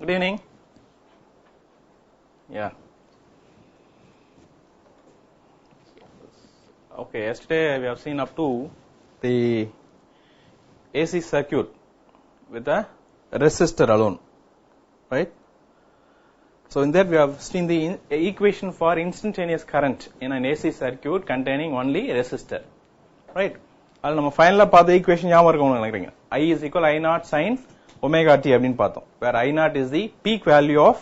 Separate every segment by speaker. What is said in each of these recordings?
Speaker 1: Good evening. Yeah. Okay, yesterday we have seen up to the AC circuit with a resistor alone, right? So in that we have seen the equation for instantaneous current in an AC circuit containing only resistor, right? அது நம்ம ஃபைனலா பார்த்த equation ஞாபகம் இருக்கும்னு நினைக்கிறீங்க. I is equal I naught sin omega t அப்படின்னு பார்த்தோம். Where I naught is the peak value of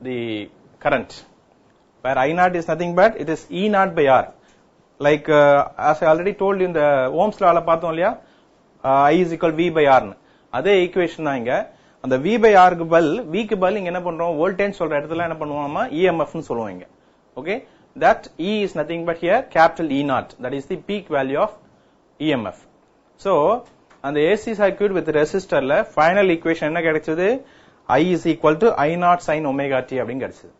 Speaker 1: the current. Where I naught is nothing but it is E naught by R. Like as I already told you in the Ohm's law பார்த்தோம் இல்லையா, I is equal V by R. அதே equation தான் இங்க. அந்த V by R க்கு பதில் V க்கு பதில் இங்க என்ன பண்றோம், வோல்டேஜ் சொல்ற இடத்துல என்ன பண்ணுவோம்னா EMF னு சொல்லுவோம் இங்க. Okay, that E is nothing but here capital E naught, that is the peak value of EMF. So and the AC circuit with resistorல final equation என்ன கிடைச்சது, I is equal to I naught sin omega t அப்படிங்க கிடைச்சது.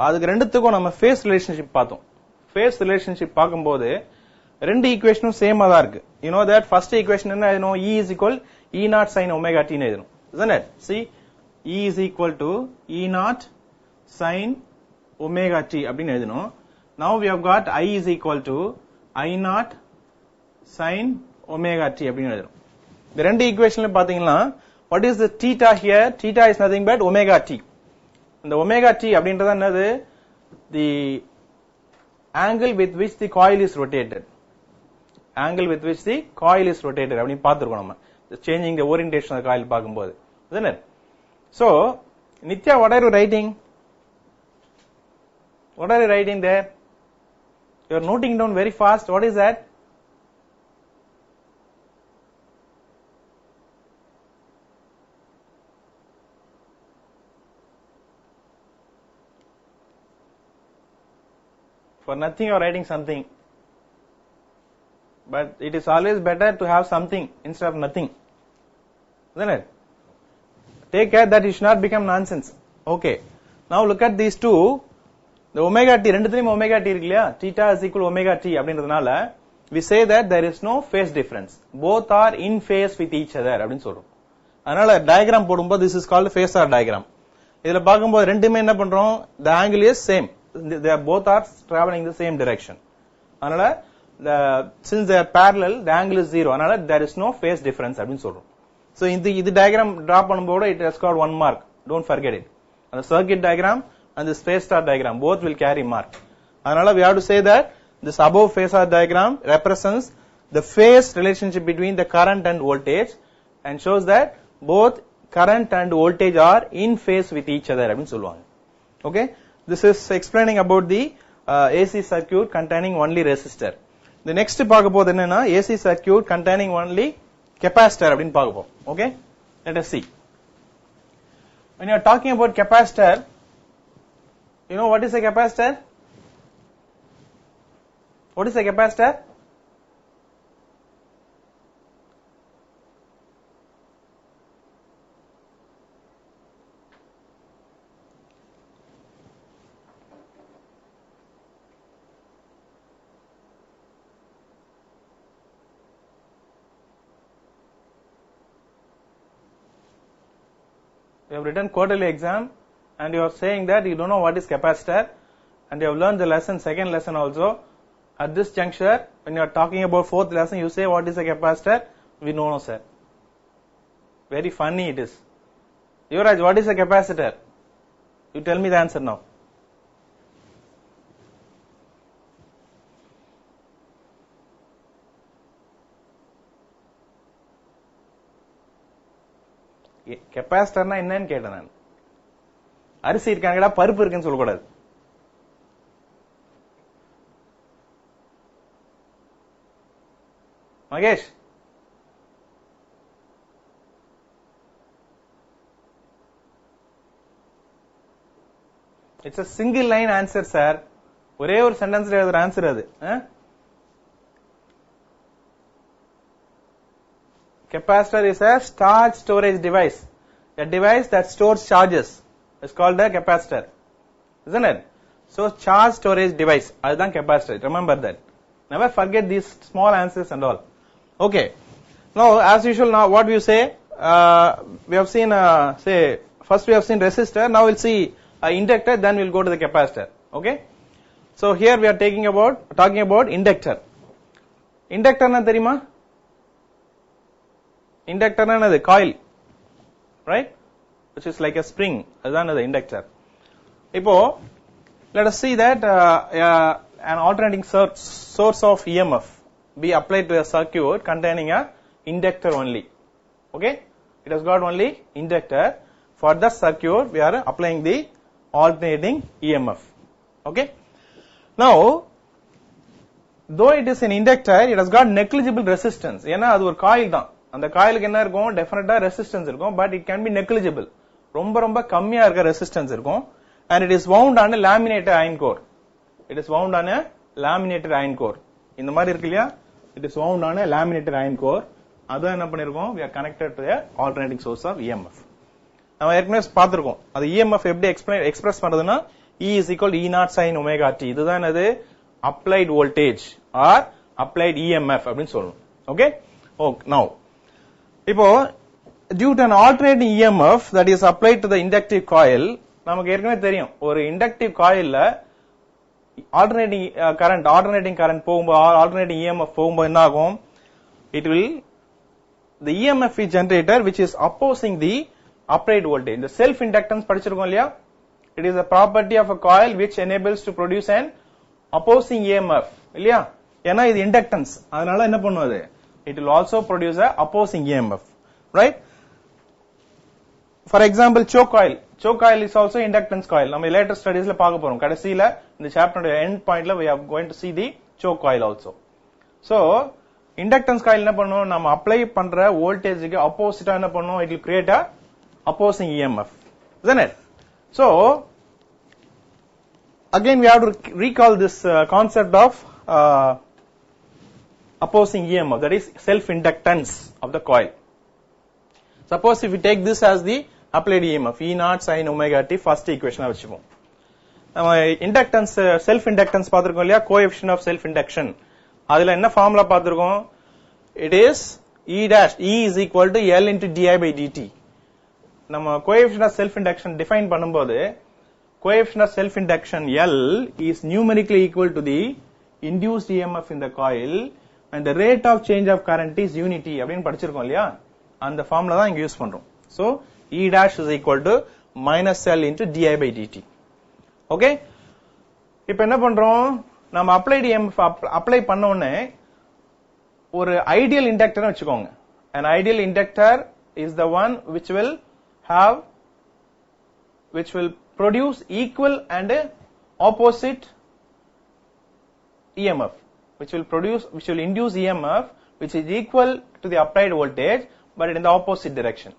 Speaker 1: அதுக்கு ரெண்டுத்துக்கும் நம்ம face relationship பார்த்தோம். Face relationship பார்க்கும்போது ரெண்டு ஈக்குவேஷனும் சேமா தான் இருக்கு. You know that first equation என்ன எழுதணும், E is equal E naught sin omega t னு எழுதணும், isn't it? See, E is equal to E naught sin omega t அப்படின்னு எழுதணும். Now we have got I is equal to I naught sin omega t அப்படின்னு எழுதணும். இந்த ரெண்டு ஈக்குவேஷன்ல பாத்தீங்கன்னா what is the theta here? Theta is nothing but omega t. இந்த omega t அப்படின்றது என்னது, the angle with which the coil is rotated. Angle with which the coil is rotated அப்படின்னு பார்த்திருக்கோம் நம்ம. Changing the orientation of the coil பார்க்கும்போது, isn't it? So Nitya, what are you writing? What are you writing there? You are noting down very fast. What is that? For nothing you are writing something. But it is always better to have something instead of nothing, isn't it? Take care that it should not become nonsense. Okay. Now look at these two. The omega t, ரெண்டுத்துலயும் omega t இருக்கு இல்லையா, theta is equal omega t அப்படின்றதுனால we say that there is no phase difference. Both are in phase with each other அப்படின்னு சொல்றோம். அதனால diagram போடும்போது this is called phasor diagram. இதுல பார்க்கும்போது ரெண்டுமே என்ன பண்றோம், the angle is same. They are both are traveling in the same direction. அதனால since they are parallel, the angle is 0. அதனால there is no phase difference அப்படின்னு சொல்றோம். So இது diagram draw பண்ணும்போது it has got 1 mark. Don't forget it. And the circuit diagram and this phasor diagram both will carry mark. அதனால we have to say that this above phasor diagram represents the phase relationship between the current and voltage and shows that both current and voltage are in phase with each other அப்படின்னு சொல்லுவாங்க. Okay, this is explaining about the AC circuit containing only resistor. The next பார்க்க போறது என்னன்னா AC circuit containing only capacitor அப்படின்னு பார்க்க போறோம். Okay, let us see. When you are talking about capacitor, you know what is a capacitor? What is a capacitor? You have written quarterly exam and you are saying that you don't know what is capacitor, and you have learned the lesson, second lesson also. At this juncture, when you are talking about fourth lesson, you say what is a capacitor? We know, no sir. Very funny it is. Yuvraj, what is a capacitor? You tell me the answer now. கெபாசிட்டர்னா என்னன்னு கேட்டேன் நான். அரிசி இருக்காங்கடா, பருப்பு இருக்குன்னு சொல்லக்கூடாது. Mahesh, it's a single line answer sir. ஒரே ஒரு சென்டென்ஸ்ல எழுதுற ஆன்சர் அது. Capacitor is a charge storage device. A device that stores charges is called a capacitor, isn't it? So charge storage device, அதுதான் capacitor. Remember that. Never forget these small answers and all. Okay. Now as usual, now what you say, we have seen, say, first we have seen resistor, now we'll see inductor, then we'll go to the capacitor. Okay? So here we are talking about inductor. Inductor na theriyuma? Inductor na the coil, right? Which is like a spring. Adhaan the inductor. Ipo, let us see that an alternating source of EMF be applied to a circuit containing a inductor only. Okay? It has got only inductor. For that circuit, we are applying the alternating EMF. Okay? Now, though it is an inductor, it has got negligible resistance. ஏன்னா அது ஒரு coil தான். அந்த காயிலுக்கு என்ன இருக்கும்? டெஃபினட்டா resistance இருக்கும். But it can be negligible. ரொம்ப கம்மியா இருக்க ரெசிஸ்டன்ஸ் இருக்கும். And it is wound on a laminated iron core. It is wound on a laminated iron core. இந்த மாதிரி இருக்கு இல்லையா? It is wound on a laminated iron core. அத என்ன பண்ணிருக்கோம்? We are connected to the alternating source of EMF. நம்ம ஏற்கனவே பார்த்திருக்கோம். அது EMF எப்படி எக்ஸ்பிரஸ் பண்றதுன்னா E is equal to E naught sin omega t. இதுதான் அது applied voltage or applied EMF அப்படின்னு சொல்லணும். Okay? Now, இப்போ due to an alternating EMF that is applied to the inductive coil, நமக்கு ஏற்கனவே தெரியும் ஒரு inductive coilல alternating current போகும்போது alternating EMF போகும்போது என்ன ஆகும்? It will the EMF is generated which is opposing the applied voltage. The self inductance படிச்சிருக்கோம் இல்லையா? It is a property of a coil which enables to produce an opposing EMF. இல்லையா? ஏன்னா இது inductance. அதனால என்ன பண்ணுவது? It will also produce a opposing EMF. Right? For example, choke coil. Choke coil is also inductance coil. நம்ம later studiesல பார்க்க போறோம். கடைசில இந்த சாப்டரோட end pointல we are going to see the choke coil also. So, inductance coil என்ன பண்ணும்? நம்ம apply பண்ற வோல்டேஜ்க்கு ஆப்போசிட்டா என்ன பண்ணும்? It will create a opposing EMF. Isn't it? So, again we have to recall this concept of opposing EMF, that is self-inductance of the coil. Suppose if we take this as the applied EMF, E naught sin omega t, first equation வச்சுப்போம். நம்ம inductance, self-inductance பார்த்திருக்கோம் இல்லையா? Coefficient of self-induction. அதுல என்ன formula பார்த்திருக்கோம்? It is E dash, E is equal to L into di by dt. நம்ம coefficient of self-induction define பண்ணும்போது coefficient of self-induction L is numerically equal to the induced EMF in the coil and the rate of change of current is unity அப்படின்னு படிச்சிருக்கோம் இல்லையா? அந்த formula தான் இங்க use பண்றோம். So E dash is equal to minus L into di by dt. Okay? இப்போ என்ன பண்றோம்? நம்ம applied EMF அப்ளை பண்ண உடனே ஒரு ideal inductor வச்சுக்கோங்க. An ideal inductor is the one which will produce equal and opposite EMF, which will induce EMF which is equal to the applied voltage but in the opposite direction.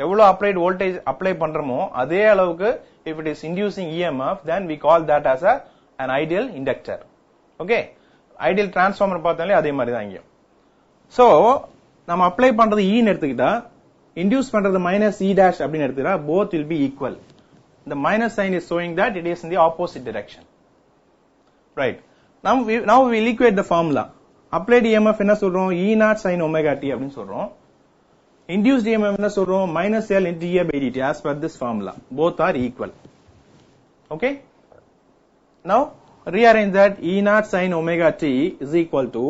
Speaker 1: எவ்வளவு applied voltage apply பண்றோமோ அதே அளவுக்கு if it is inducing EMF, then we call that as an ideal inductor. Okay? Ideal transformer பார்த்தாலே அதே மாதிரி தான் இங்க. So, நம்ம apply பண்றது E ன்னு எடுத்துக்கிட்டா induce பண்றது minus E dash அப்படின்னு எடுத்துக்கிட்டா both will be equal. The minus sign is showing that it is in the opposite direction. Right? Now we will equate the formula. Applied EMF என்ன சொல்றோம்? E naught sin omega t அப்படின்னு சொல்றோம். Induced EMF என்ன சொல்றோம்? Minus L into di by dt as per this formula. Both are equal. Okay? Now rearrange that. E naught sin omega t is equal to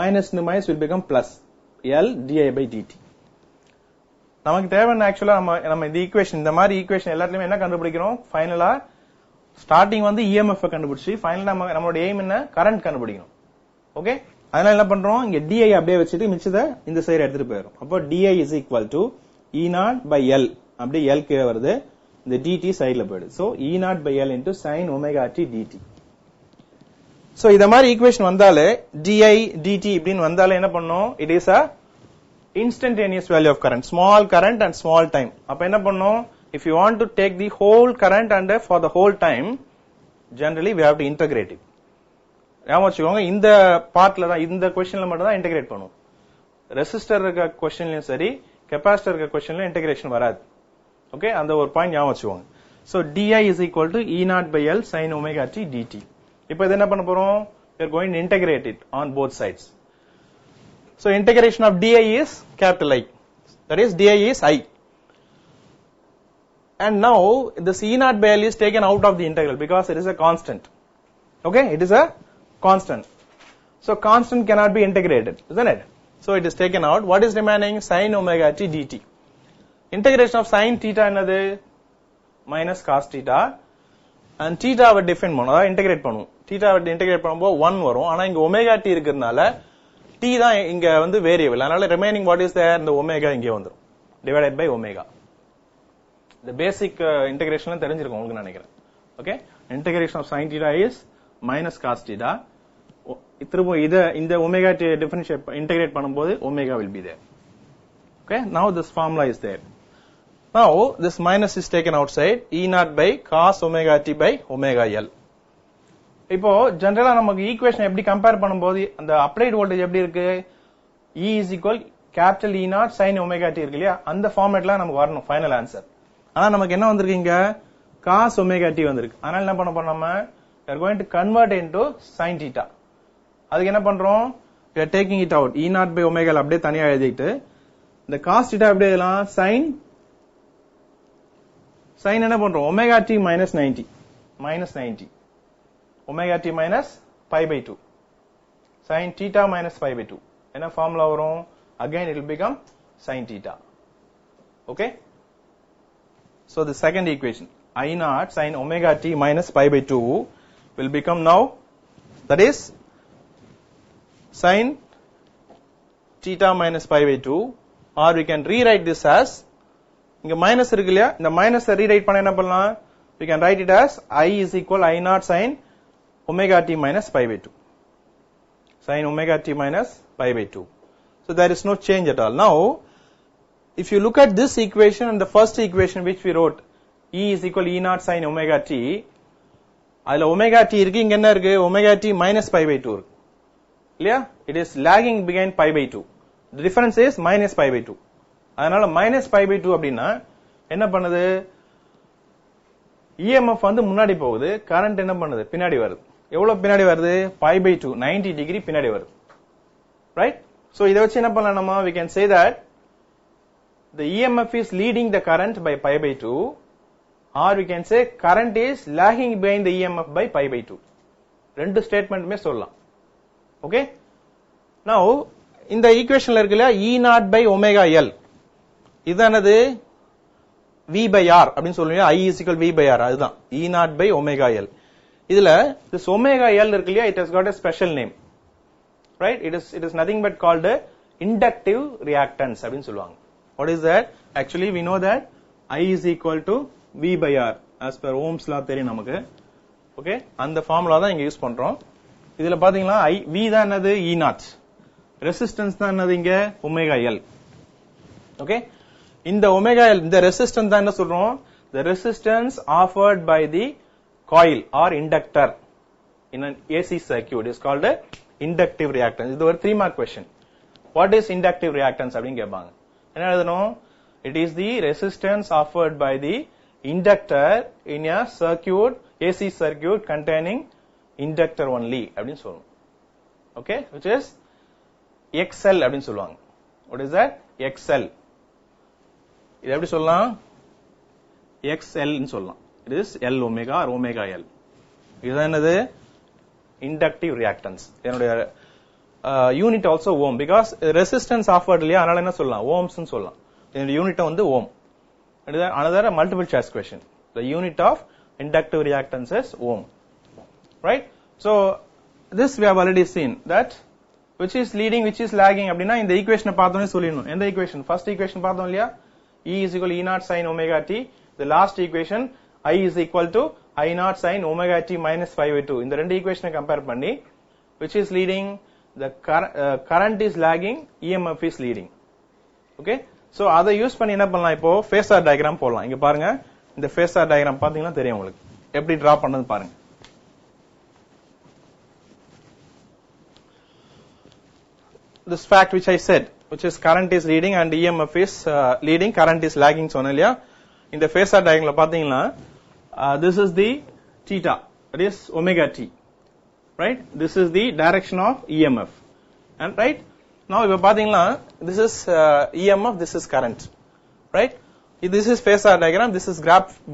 Speaker 1: minus into minus will become plus L di by dt. நமக்கு தேவையான ஆக்சுவலா நம்ம இந்த equation, இந்த மாதிரி equation எல்லாத்துலயுமே என்ன கண்டுபிடிக்கிறோம்? ஃபைனலா ஸ்டார்டிங் வந்து EMF கண்டுபிடிச்சு ஃபைனலா நம்மளோட எய்ம் என்ன? கரண்ட் கண்டுபிடிக்கணும். ஓகே? அதனால என்ன பண்றோம்? இங்க di அப்படியே வச்சிட்டு மிச்சத்தை இந்த சைடு எடுத்துட்டு போயிடும். அப்போ di is equal to E naught by L. அப்படியே L கீழே வருது. இந்த dt சைடுல போயிடுது. So E naught by L into sin omega t dt. So இத மாதிரி ஈக்குவேஷன் வந்தாலே di dt இப்படின்னு வந்தாலே என்ன பண்ணோம்? It is a instantaneous value of current, small current and small time. அப்ப என்ன பண்ணோம்? If you want to take the whole current and for the whole time, generally we have to integrate it. ஞாபகம் வச்சுக்கோங்க, இந்த பார்ட்ல தான், இந்த क्वेश्चनல மட்டும் தான் இன்டகிரேட் பண்ணுவோம். ரெசிஸ்டர் இருக்க क्वेश्चनலயும் சரி, கெபாசிட்டர் இருக்க क्वेश्चनலயும் இன்டகிரேஷன் வராது. ஓகே? அந்த ஒரு பாயிண்ட் ஞாபகம் வச்சுக்கோங்க. So di is equal to E naught by L sin omega t dt. இப்போ இது என்ன பண்ண போறோம்? We are going to integrate it on both sides. So integration of di is capital I. That is di is I. And now this E naught by L is taken out of the integral because it is a constant. Okay, it is a constant. So constant cannot be integrated, isn't it? So it is taken out. What is remaining? Sin omega t dt. Integration of sin theta another minus cos theta. And theta would define பண்ணும் integrate பண்ணும். Theta would integrate பண்ணும்போது 1 வரும். ஆனா இங்க omega t இருக்கிறதுனால t தான் இங்க வந்து variable. அதனால remaining what is there? இந்த omega இங்கே வந்துரும். Divided by omega. The basic integration தெரிஞ்சிருக்கும் உங்களுக்கு நினைக்கிறேன். Okay? Integration of sin theta is minus cos theta. திரும்ப இந்த omega t differentiate integrate பண்ணும்போது omega will be there. Okay? Now this formula is there. Now this minus is taken outside. E naught by cos omega t by omega L. இப்போ ஜெனரலா நமக்கு equation எப்படி compare பண்ணும்போது அந்த applied voltage எப்படி இருக்கு? E is equal capital E naught sin omega t இருக்கு இல்லையா? அந்த ஃபார்மேட்ல நமக்கு வரணும் ஃபைனல் ஆன்சர். ஆனா நமக்கு என்ன வந்திருக்கு இங்க? cos omega t வந்திருக்கு. அதனால என்ன பண்ண போறோம் நம்ம? We are going to convert into sin theta. அதுக்கு என்ன பண்றோம்? We are taking it out. E naught by omega அப்படியே தனியா எழுதிட்டு இந்த cos theta அப்படியே எழுதலாம் sin என்ன பண்றோம்? omega t minus 90 omega t minus pi by 2 sin theta minus pi by 2 என்ன ஃபார்முலா வரும்? again it will become sin theta. Okay, so the second equation I naught sin omega t minus pi by 2 will become now, that is sin theta minus pi by 2, or we can rewrite this as, இங்க minus இருக்கு இல்லையா, இந்த minus rewrite பண்ண என்ன பண்ணலாம்? we can write it as I is equal I naught sin omega t minus pi by 2 sin omega t minus pi by 2. So there is no change at all. Now if you look at this equation and the first equation which we wrote, E is equal E naught sin omega t, அதுல omega t இருக்கு, இங்க என்ன இருக்கு? omega t minus pi by 2 இருக்கு இல்லையா? it is lagging behind pi by 2. the difference is minus pi by 2. அதனால minus pi by 2 அப்படின்னா என்ன பண்ணுது? EMF வந்து முன்னாடி போகுது, கரண்ட் என்ன பண்ணுது? பின்னாடி வருது. எவ்வளவு பின்னாடி வருது? pi by 2 90 டிகிரி பின்னாடி வருது. ரைட்? சோ இத வச்சு என்ன பண்ணலாம் நம்ம? we can say that the EMF is leading the current by pi by 2, or we can say current is lagging behind the EMF by pi by 2. ரெண்டு ஸ்டேட்மெண்ட்மே சொல்லலாம். Okay, now இந்த ஈக்குவேஷன்ல இருக்குல்ல E naught by omega L, இதானது V by R அப்படின்னு சொல்லுவீங்க. I is equal V by R, அதுதான் E naught by omega L. இதுல this omega L இருக்கு இல்லையா, it has got a special name, right? It is nothing but called a inductive reactance அப்படின்னு சொல்லுவாங்க. What is that? Actually we know that I is equal to V by R as per Ohm's law தெரியும் நமக்கு. Okay, அந்த formula தான் இங்க use பண்றோம். இதுல பாத்தீங்களா V தான் என்னது? E naught. ரெசிஸ்டன்ஸ் தான் என்னது இங்க? omega L. ஓகே, இந்த omega L, இந்த ரெசிஸ்டன்ஸ் தான் என்ன சொல்றோம்? the resistance offered by the coil or inductor in an AC circuit is called a inductive reactance. இது ஒரு 3 mark question. what is inductive reactance அப்படினு கேட்பாங்க. என்ன எழுதணும்? it is the resistance offered by the inductor in a circuit, AC circuit containing inductor only அப்படினு சொல்றோம். okay, which is XL அப்படினு சொல்லுவாங்க. what is that? XL. இது எப்படி சொல்லலாம்? XL ன்னு சொல்லலாம். it is L omega or omega L. இதுதான் என்னது? inductive reactance. என்னோட unit also ohm, because resistance offered இல்லையா, அதனால என்ன சொல்லலாம்? ஓம்ஸ் ன்னு சொல்லலாம். என்னோட யூனிட் வந்து ஓம். another multiple choice question. the unit of inductive reactance is ohm, right? so this we have already seen that which is leading, which is lagging அப்படினா இந்த ஈக்குவேஷனை பார்த்தோனே சொல்லிடணும். எந்த ஈக்குவேஷன்? ஃபர்ஸ்ட் ஈக்குவேஷன் பார்த்தோம் இல்லையா, E is equal E naught sin omega t. the last equation I is equal to I naught sin omega t minus 5/2. இந்த ரெண்டு ஈக்குவேஷனை கம்பேர் பண்ணி which is leading, the current is lagging, EMF is leading. okay, so அதை use பண்ணி என்ன பண்ணலாம்? இப்போ phasor diagram போடலாம். இங்க பாருங்க, இந்த ஃபேஸர் டயகிராம் பாத்தீங்கன்னா தெரியும் உங்களுக்கு. எப்படி டிரா பண்ணது பாருங்க. this fact which I said, which is current is leading and EMF is leading, current is lagging சொன்னேன் இல்லையா. இந்த ஃபேஸர் டயகிராம்ல பாத்தீங்கன்னா this is the theta, that is omega t, right? this is the direction of EMF, and right Now இப்ப பாத்தீங்கன்னா this is EMF, this is current, right? This is phasor diagram, this is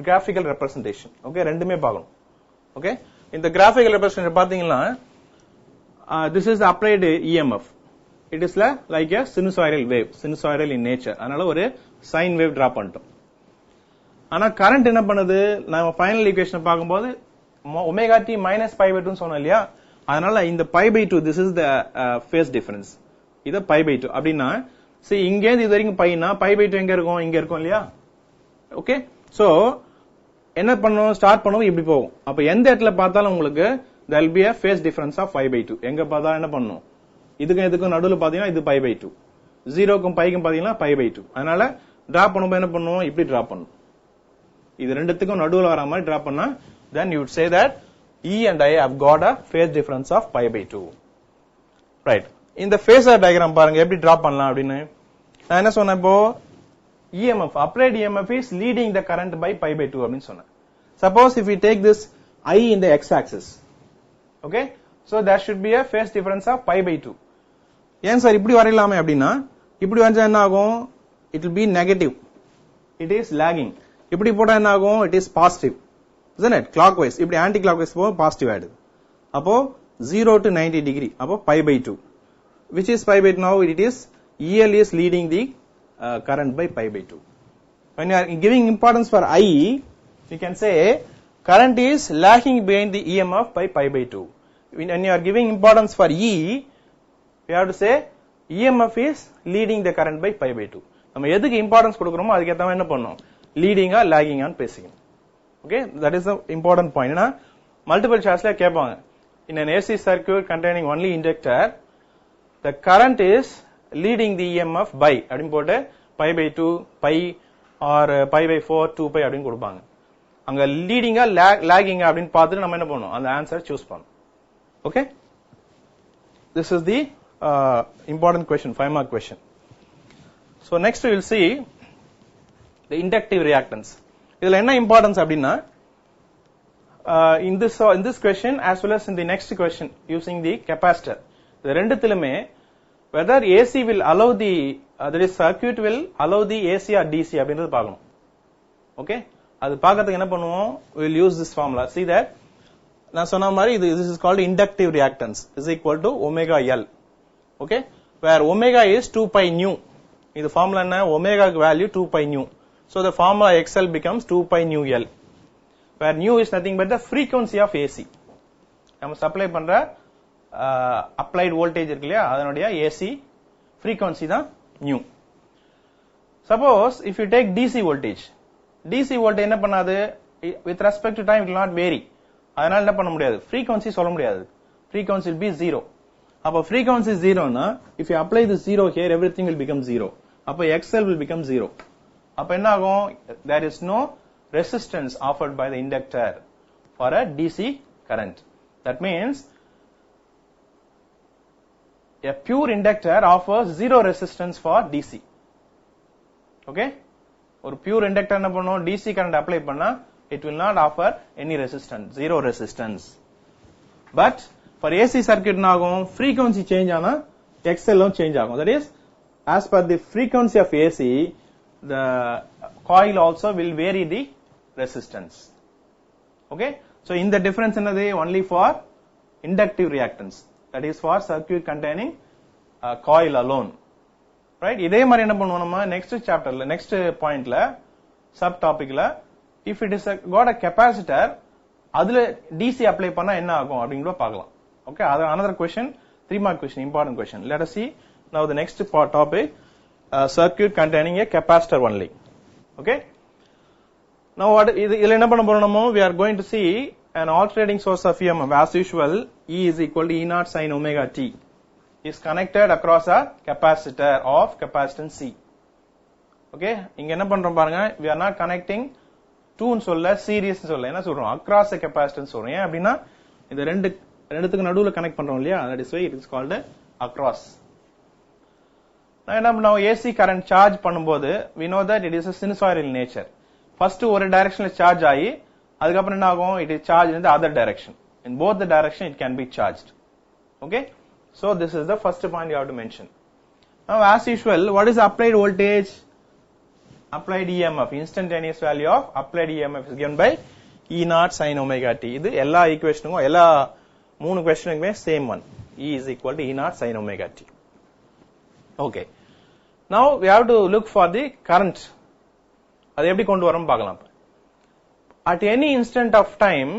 Speaker 1: graphical representation. Okay, ரெண்டுமே பார்க்கணும். Okay, in the graphical representation பாத்தீங்கன்னா this is the applied EMF. It is like a sinusoidal wave, sinusoidal in nature. அதனால ஒரு sine wave drop பண்ணிட்டோம். ஆனா current என்ன பண்ணுது? நாம final equation பாக்கும்போது omega t minus pi by 2 ன்னு சொன்னோம் இல்லையா? அதனால இந்த pi by 2, this is the phase difference. இது pi by 2 அப்படின்னா see இங்க இருந்து இது வரைக்கும் பைனா pi by 2 எங்க இருக்கும்? இங்க இருக்கும் இல்லையா? ஓகே, சோ என்ன பண்ணனும்? ஸ்டார்ட் பண்ணுவோம், இப்படி போகும். அப்ப எந்த இடத்துல பார்த்தாலும் உங்களுக்கு there will be a phase difference of pi by 2. எங்க பார்த்தாலும் என்ன பண்ணனும்? இதுக்கும் நடுவுல பாத்தீங்கன்னா இது pi by 2, 0க்கும் பைக்கும் பாத்தீங்கன்னா pi by 2. அதனால டிராப் பண்ணும்போது என்ன பண்ணுவோம்? இப்படி டிராப் பண்ணணும். இது ரெண்டுத்துக்கும் நடுவுல வர மாதிரி டிராப் பண்ணா then you would say that E and I have got a phase difference of pi by 2. Right. இந்த phasor diagram பாருங்க எப்படி டிராப் பண்ணலாம் அப்படினு. நான் என்ன சொன்னேன் இப்போ? EMF, applied EMF is leading the current by pi by 2 அப்படினு சொன்னேன். Suppose if we take this I in the x axis. Okay? So there should be a phase difference of pi by 2. ஏன் sir இப்படி வரையலாமே அப்படினா, இப்படி வந்தா என்ன ஆகும்? It will be negative. It is lagging. இப்படி போட்டா என்ன ஆகும்? It is positive. Isn't it? Clockwise. இப்படி anti clockwise போ பாசிட்டிவ் ஆயிடுது. அப்போ 0 to 90 degree. அப்போ pi by 2. Which is pi by 2 now? It is EL is leading the current by pi by 2. When you are giving importance for I, you can say current is lagging behind the EMF by pi by 2. When you are giving importance for E, you have to say EMF is leading the current by pi by 2. நம்ம எதுக்கு importance கொடுக்கறோமோ அதுக்கு ஏத்த மாதிரி என்ன பண்ணணும்? லீடிங்கா லாகிங்கா பேசிக்கணும். Okay, that is the important point. ஏன்னா multiple சாய்ஸ்ல கேட்பாங்க. In an AC circuit containing only inductor, the current is leading the EMF by அப்படினு போட்டு pi by 2, pi or pi by 4, 2 pi அப்படினு கொடுப்பாங்க. அங்க லீடிங்கா லாகிங்கா அப்படினு பார்த்துட்டு நம்ம என்ன பண்ணணும்? அந்த ஆன்சர் சூஸ் பண்ணணும். Okay, this is the important question, 5 mark question. So next we will see the inductive reactance. இதுல என்ன இம்பார்ட்டன்ஸ் அப்படின்னா, in this question as well as in the next question using the capacitor, இந்த ரெண்டுத்திலுமே whether AC will allow the that is circuit will allow the AC or DC அப்படின்றது பார்க்கணும். Okay, அது பார்க்கிறதுக்கு என்ன பண்ணுவோம்? we will use this formula. See that நான் சொன்ன மாதிரி this is called inductive reactance is equal to omega L. Okay, where omega is 2 pi nu. இது ஃபார்முலா என்ன? ஒமேகாக்கு value 2 pi nu. So the formula XL becomes 2 pi nu L, where nu is nothing but the frequency of AC. நம்ம supply பண்ற applied voltage இருக்கு இல்லையா, அதனுடைய AC frequency தான் nu. Suppose if you take DC voltage என்ன பண்ணாது? with respect to time it will not vary. அதனால என்ன பண்ண முடியாது? frequency சொல்ல முடியாது. frequency will be 0. அப்ப frequency 0 னா if you apply the 0 here everything will become 0. அப்ப XL will become 0. அப்ப என்ன ஆகும்? there is no resistance offered by the inductor for a DC current. That means a pure inductor offers zero resistance for DC. Okay, ஒரு pure inductor என்ன பண்ணும்? DC current apply பண்ணா it will not offer any resistance, zero resistance. But for AC circuit என்ன ஆகும்? frequency change ஆனா XL ம் change ஆகும். That is as per the frequency of AC, the coil also will vary the resistance. Okay, so in the difference என்னது? only for inductive reactance, that is for circuit containing coil alone. Right, இதே மாதிரி என்ன பண்ணுவோம் நம்ம next chapterல, next pointல, sub topicல, if it is got a capacitor, அதுல DC apply பண்ணா என்ன ஆகும் அப்படிங்கறத பார்க்கலாம். Okay, another question, 3 mark question, important question. Let us see now the next topic, circuit containing a capacitor only. Okay, now what இதுல என்ன பண்ண போறோம்? we are going to see an alternating source of EMF. As usual, E is equal to E0 sin omega t is connected across a capacitor of capacitance C. Okay, இங்க என்ன பண்றோம் பாருங்க, we are not connecting 2 ன்னு சொல்ல, series ன்னு சொல்ல, என்ன சொல்றோம்? across a capacitance சொல்றோம். ஏன் அப்படின்னா இந்த ரெண்டுத்துக்கு நடுவுல கனெக்ட் பண்றோம் இல்லையா, that is why it is called across. நான் என்ன பண்ணோம்? AC current charge பண்ணும்போது we know that it is a sinusoidal in nature. first ஒரு டைரக்ஷன்ல சார்ஜ் ஆகி அதுக்கப்புறம் என்ன ஆகும்? it is charged in the other direction. in both the direction it can be charged. Okay, so this is the first point you have to mention. Now as usual, what is applied voltage? Applied EMF, instantaneous value of applied EMF is given by E naught sin omega t. இது எல்லா ஈக்குவேஷனுக்கும் எல்லா மூணு क्वेश्चनக்குமே same one. E is equal to E naught sin omega t. Okay. Now we have to look for the current. அது எப்படி கொண்டு வரோம் பார்க்கலாம். At any instant of time,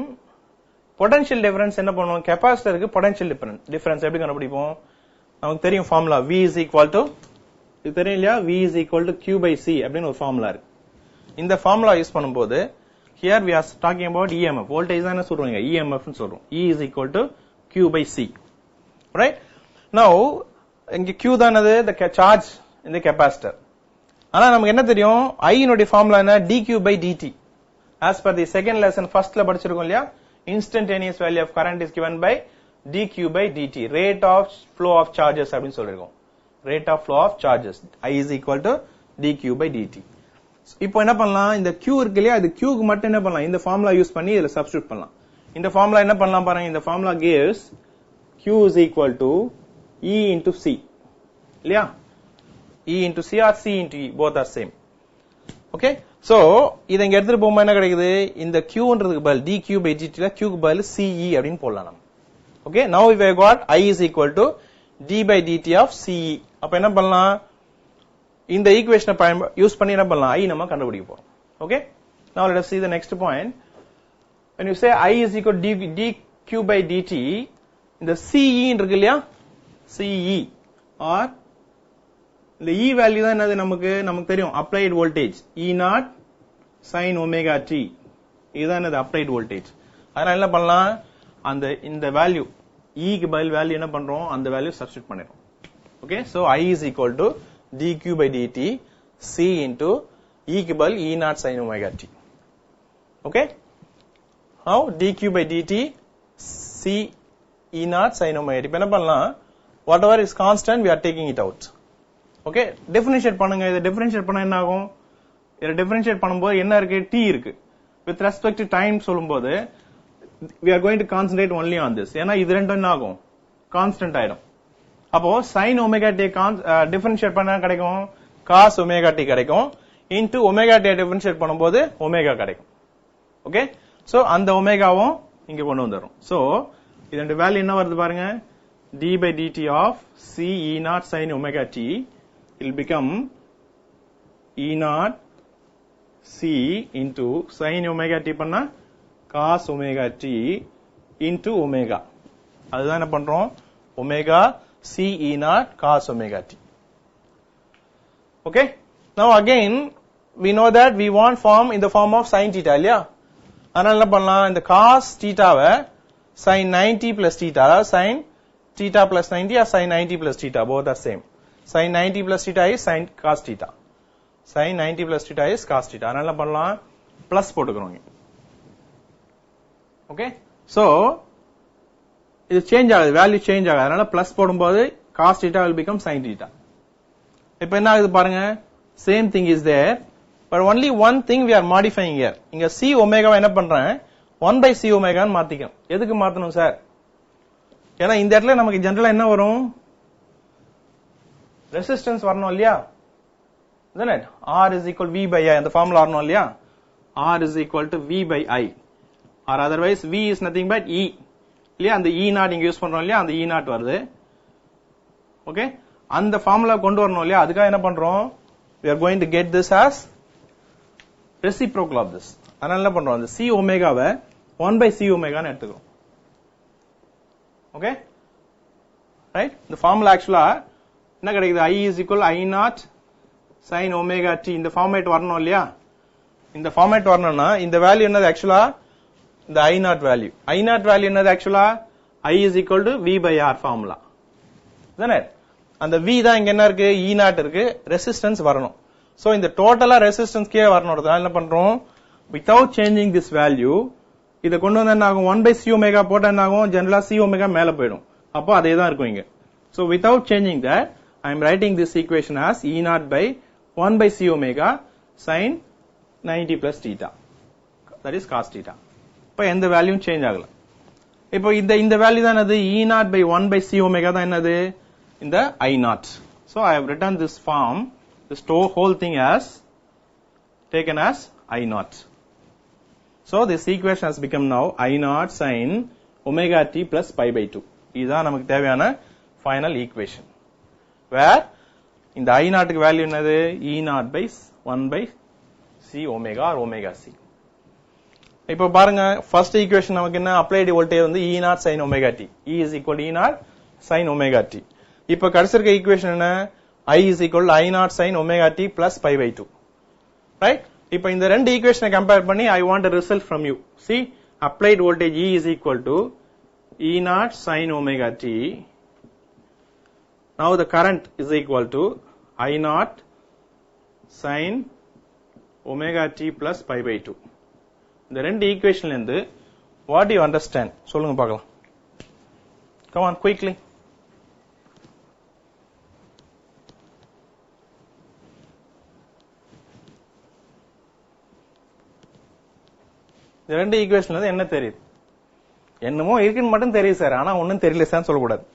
Speaker 1: potential difference என்ன பண்ணுவோம்? கெபாசிட்டருக்கு potential difference எப்படி கண்டுபிடிப்போம்? நமக்கு தெரியும் formula V is equal to, இது தெரியும் இல்லையா? V is equal to Q by C அப்படின்னு ஒரு ஃபார்முலா இருக்கு. இந்த ஃபார்முலா யூஸ் பண்ணும்போது here we are talking about EMF. Voltage தான் என்ன சொல்றோம்? EMF னு சொல்றோம். E is equal to Q by C. Right? Now இங்க Q தான் அது the charge in the capacitor. ஆனா நமக்கு என்ன தெரியும்? I னுடைய ஃபார்முலா என்ன? dQ by dt. As per the second lesson firstல படிச்சிருக்கோம் இல்லையா? Instantaneous value of current is given by dQ by dt. Rate of flow of charges அப்படின்னு சொல்லிருக்கோம். Rate of flow of charges. I is equal to dQ by dt. இப்போ என்ன பண்ணலாம்? இந்த Q இருக்கு இல்லையா? இது Q க்கு மட்டும் என்ன பண்ணலாம்? இந்த ஃபார்முலா யூஸ் பண்ணி இதுல சப்ஸ்டிட்யூட் பண்ணலாம். இந்த ஃபார்முலா என்ன பண்ணலாம் பாருங்க. இந்த formula gives Q is equal to E into C. இல்லையா? E into C or C into E, both are same. Okay? So, இத இங்க எடுத்துட்டு போகும்போது என்ன கிடைக்குது? இந்த Qன்றதுக்கு பதில் dQ by dt ல Q க்கு பதில் CE அப்படினு போடலாம் நம்ம. Okay? Now we have got I is equal to d by dt of CE. அப்ப என்ன பண்ணலாம்? இந்த ஈக்குவேஷனை யூஸ் பண்ணி என்ன பண்ணலாம்? I நம்ம கண்டுபிடிக்க போறோம். Okay? Now let us see the next point. When you say I is equal to dQ by dt, இந்த CE இருக்கு இல்லையா? CE or இந்த E வேல்யூ தான் என்னது நமக்கு தெரியும் applied voltage E naught sin omega t. இதுதான் என்னது applied voltage. அதனால என்ன பண்ணலாம்? இந்த வேல்யூ E க்கு பதில் வேல்யூ என்ன பண்றோம்? அந்த வேல்யூ சப்ஸ்டிட்யூட் பண்ணிரோம். Okay? So I is equal to dQ by dt C into E க்கு பதில் E naught sin omega t. Okay? How? dQ by dt C E naught sin omega t. இப்ப என்ன பண்ணலாம்? Whatever is constant, we are taking it out. Okay? Differentiate பண்ணுங்க. இதை differentiate பண்ணா என்ன ஆகும்? இதை differentiate பண்ணும்போது என்ன இருக்கு? T இருக்கு. With respect to time சொல்லும்போது we are going to concentrate only on this. ஏன்னா இது ரெண்டும் என்ன ஆகும்? Constant ஆயிடும். அப்போ sin omega t differentiate பண்ணா கிடைக்கும் cos omega t கிடைக்கும் into omega t differentiate பண்ணும்போது omega கிடைக்கும். Okay? So அந்த omegaவும் இங்க கொண்டு வந்துரும். So இதோட வேல்யூ என்ன வருது பாருங்க. d by dt of C E naught sin omega t will become E naught C into sin omega t பண்ணா cos omega t into omega. அதுதான் என்ன பண்றோம்? omega C E naught cos omega t. Okay? Now again we know that we want form in the form of sin theta இல்லையா? அதனால என்ன பண்ணலாம்? இந்த cos thetaவை sin 90 plus theta, sin theta plus 90 or sin 90 plus theta, both are same. Sin 90 plus theta is sin cos theta. Sin 90 plus theta is cos theta. அதனால என்ன பண்ணலாம்? plus போட்டுக்கிறோம். Okay? So இது சேஞ்ச் ஆகுது, value change ஆகுது. அதனால plus போடும்போது cos theta will become sin theta. இப்போ என்ன ஆகுது பாருங்க. same thing is there, but only one thing we are modifying here. இங்க C omega என்ன பண்றேன்? 1 by C omega ன்னு மாத்திக்கணும். எதுக்கு மாத்தணும் சார்? ஏன்னா இந்த இடத்துல நமக்கு ஜெனரலா என்ன வரும்? ரெசிஸ்டன்ஸ் வரணும் இல்லையா? isn't it? R is equal V by I. அந்த ஃபார்முலா வரணும் இல்லையா? R is equal to V by I, or otherwise V is nothing but E. இல்லையா? அந்த E naught இங்க யூஸ் பண்றோம் இல்லையா? அந்த E naught வருது. ஓகே? அந்த ஃபார்முலா கொண்டு வரணும் இல்லையா? அதுக்காக என்ன பண்றோம்? we are going to get this as reciprocal of this. அதனால என்ன பண்றோம்? அந்த C ஒமேகாவை 1 by C ஒமேகான்னு எடுத்துக்கிறோம். ஓகே? ரைட்? இந்த ஃபார்முலா ஆக்சுவலா என்ன கிடைக்குது? I is equal I naught sin omega t. இந்த ஃபார்மேட் வரணும் இல்லையா? இந்த ஃபார்மேட் வரணும்னா இந்த வேல்யூ என்னது? ஆக்சுவலா இந்த I naught value. I naught value என்னது? ஆக்சுவலா I is equal to V by R formula. isn't it? அந்த V தான் இங்க என்ன இருக்கு? E naught இருக்கு. ரெசிஸ்டன்ஸ் வரணும். சோ இந்த டோட்டலா ரெசிஸ்டன்ஸ் கே வரணும்ன்றதால என்ன பண்றோம்? without changing this value இத கொண்டு வந்தா என்ன ஆகும்? 1 by C omega போட்டா என்ன ஆகும்? ஜெனரலா C omega மேல போய்டும். அப்போ அதே தான் இருக்கும் இங்க. So without changing that, I am writing this equation as E naught by 1 by C omega sin 90 plus theta. That is cos theta. இப்போ எந்த வேல்யூவும் சேஞ்ச் ஆகல. இப்போ இந்த வேல்யூ தான் என்னது? E naught by 1 by C omega தான் என்னது? இந்த I naught. So I have written this form, this whole thing as taken as I naught. So this equation has become now I naught sin omega t plus pi by 2. இதுதான் நமக்கு தேவையான final equation. Where in the I naught க்கு value என்னது E naught by 1 by c omega or omega c. இப்போ பாருங்க first equation நமக்கு என்ன applied voltage வந்து E naught sin omega t. E is equal to E naught sin omega t. இப்போ கடைசிருக்க equation என்ன I is equal to I naught sin omega t plus pi by 2. Right? இப்போ இந்த ரெண்டு equation compare பண்ணி I want a result from you. See, applied voltage E is equal to E naught sin omega t. Now the current is equal to I naught sin omega t plus pi by 2. இந்த ரெண்டு ஈக்குவேஷன்ல இருந்து what do you understand சொல்லுங்க பார்க்கலாம். Come on quickly. இந்த ரெண்டு ஈக்குவேஷன்ல இருந்து என்ன தெரியுது? என்னமோ இருக்குன்னு மட்டும் தெரியும் சார், ஆனா ஒன்னும் தெரியல சார் சொல்லக்கூடாது.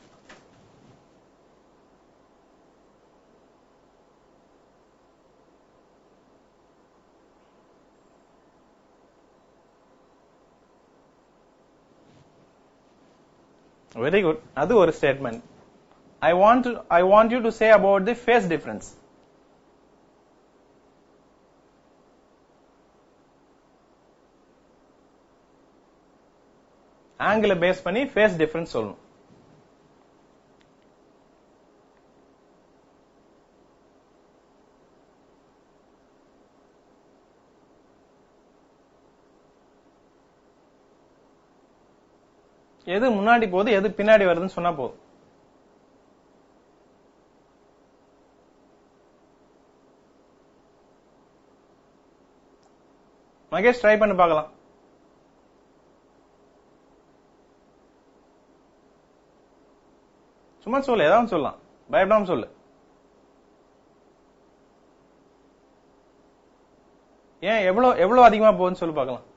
Speaker 1: Very good. அது ஒரு statement. I want you to say about the phase difference. Angle base பண்ணி phase difference சொல்லணும். எது முன்னாடி போகுது எது பின்னாடி வருதுன்னு சொன்னா போதும். மகேஷ் ட்ரை பண்ணி பார்க்கலாம். சும்மா சொல்லு, ஏதாவது சொல்லலாம், பயப்படாம சொல்லு. ஏன் எவ்வளவு அதிகமா போகுதுன்னு சொல்லி பார்க்கலாம்.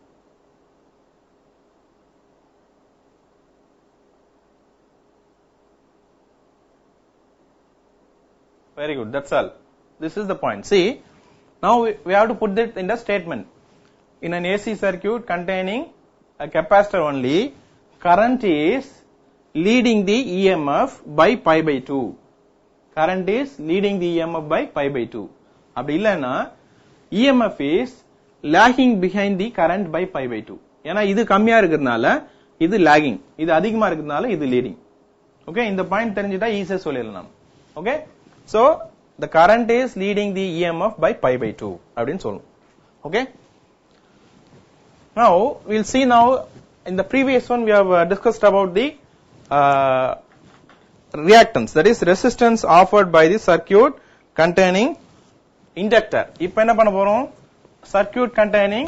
Speaker 1: Very good. That's all. This is the point. See, now we have to put it in the statement. In an AC circuit containing a capacitor only, current is leading the EMF by pi by 2. Current is leading the EMF by pi by 2. அப்படி இல்லைன்னா EMF is lagging behind the current by pi by 2. ஏன்னா இது கம்மியா இருக்கிறதுனால இது lagging, இது அதிகமா இருக்கிறதுனால இது leading. Okay, இந்த பாயிண்ட் தெரிஞ்சிட்டா ஈஸியா சொல்லிடலாம். Okay, so the current is leading the EMF by pi by 2 அப்படின்னு சொல்லணும். Okay, now we'll see now in the previous one we have discussed about the reactance, that is resistance offered by the circuit containing inductor. இப்போ என்ன பண்ண போறோம்? circuit containing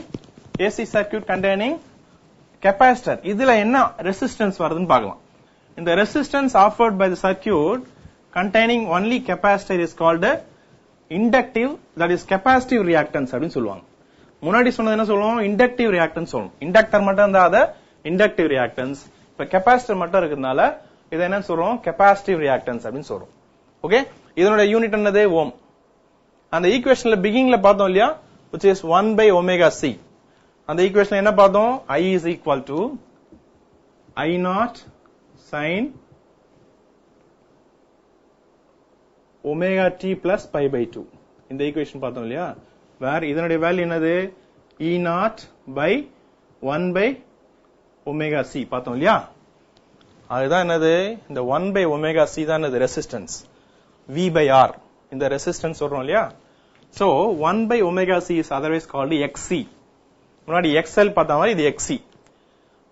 Speaker 1: AC circuit containing capacitor, இதுல என்ன resistance வருதுன்னு பார்க்கலாம். இந்த resistance offered by the circuit containing only capacitor is called inductive, that is capacitive reactance அப்படினு சொல்லுவாங்க. முன்னாடி சொன்னது என்ன சொல்லுவோம்? inductive reactance சொல்லுவோம். inductor மட்டும் இருந்தா அத inductive reactance, இப்ப capacitor மட்டும் இருக்கிறதுனால இத என்ன சொல்றோம்? capacitive reactance அப்படினு சொல்றோம். ஓகே, இதனோட யூனிட் என்னது? ஓம். அந்த ஈக்குவேஷன்ல பிகினிங்ல பார்த்தோம் இல்லையா, which is 1 by omega c. அந்த ஈக்குவேஷன்ல என்ன பார்த்தோம்? I is equal to I naught sin omega t plus pi by 2. இந்த ஈக்குவேஷன் பார்த்தோம் இல்லையா, வேர் இதனுடைய வேல்யூ என்னது? E naught by 1 by omega c பார்த்தோம் இல்லையா, அதுதான் என்னது? இந்த 1 by omega c தான் என்னது? ரெசிஸ்டன்ஸ். V by R இந்த ரெசிஸ்டன்ஸ் சொல்றோம் இல்லையா. so 1 by omega c is otherwise called XC. முன்னாடி XL பார்த்த மாதிரி இது XC.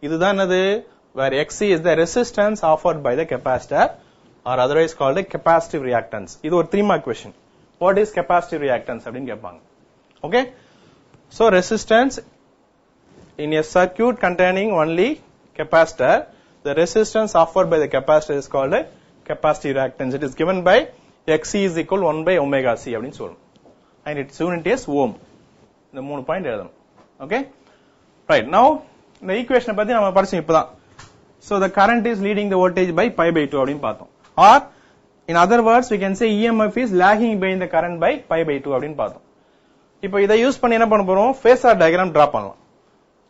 Speaker 1: இதுதான் என்னது? where XC is the resistance offered by the capacitor or otherwise called a capacitive reactance. இது ஒரு 3 mark question. what is capacitive reactance அப்படினு கேட்பாங்க. okay, so resistance in a circuit containing only capacitor, the resistance offered by the capacitor is called a capacitive reactance. It is given by Xc is equal 1 by omega c அப்படினு சொல்றோம். and its unit is ohm. இந்த 3 point எழுதணும். okay, right. now இந்த ஈக்குவேஷனை பத்தி நம்ம படிச்சோம் இப்பதான். so the current is leading the voltage by pi by 2 அப்படினு பார்த்தோம். or In other words, we can say EMF is lagging behind the current by pi by 2 அப்படினு பார்த்தோம். இப்போ இதை யூஸ் பண்ணி என்ன பண்ண போறோம்? ஃபேஸர் டயகிராம் டிரா பண்ணலாம்.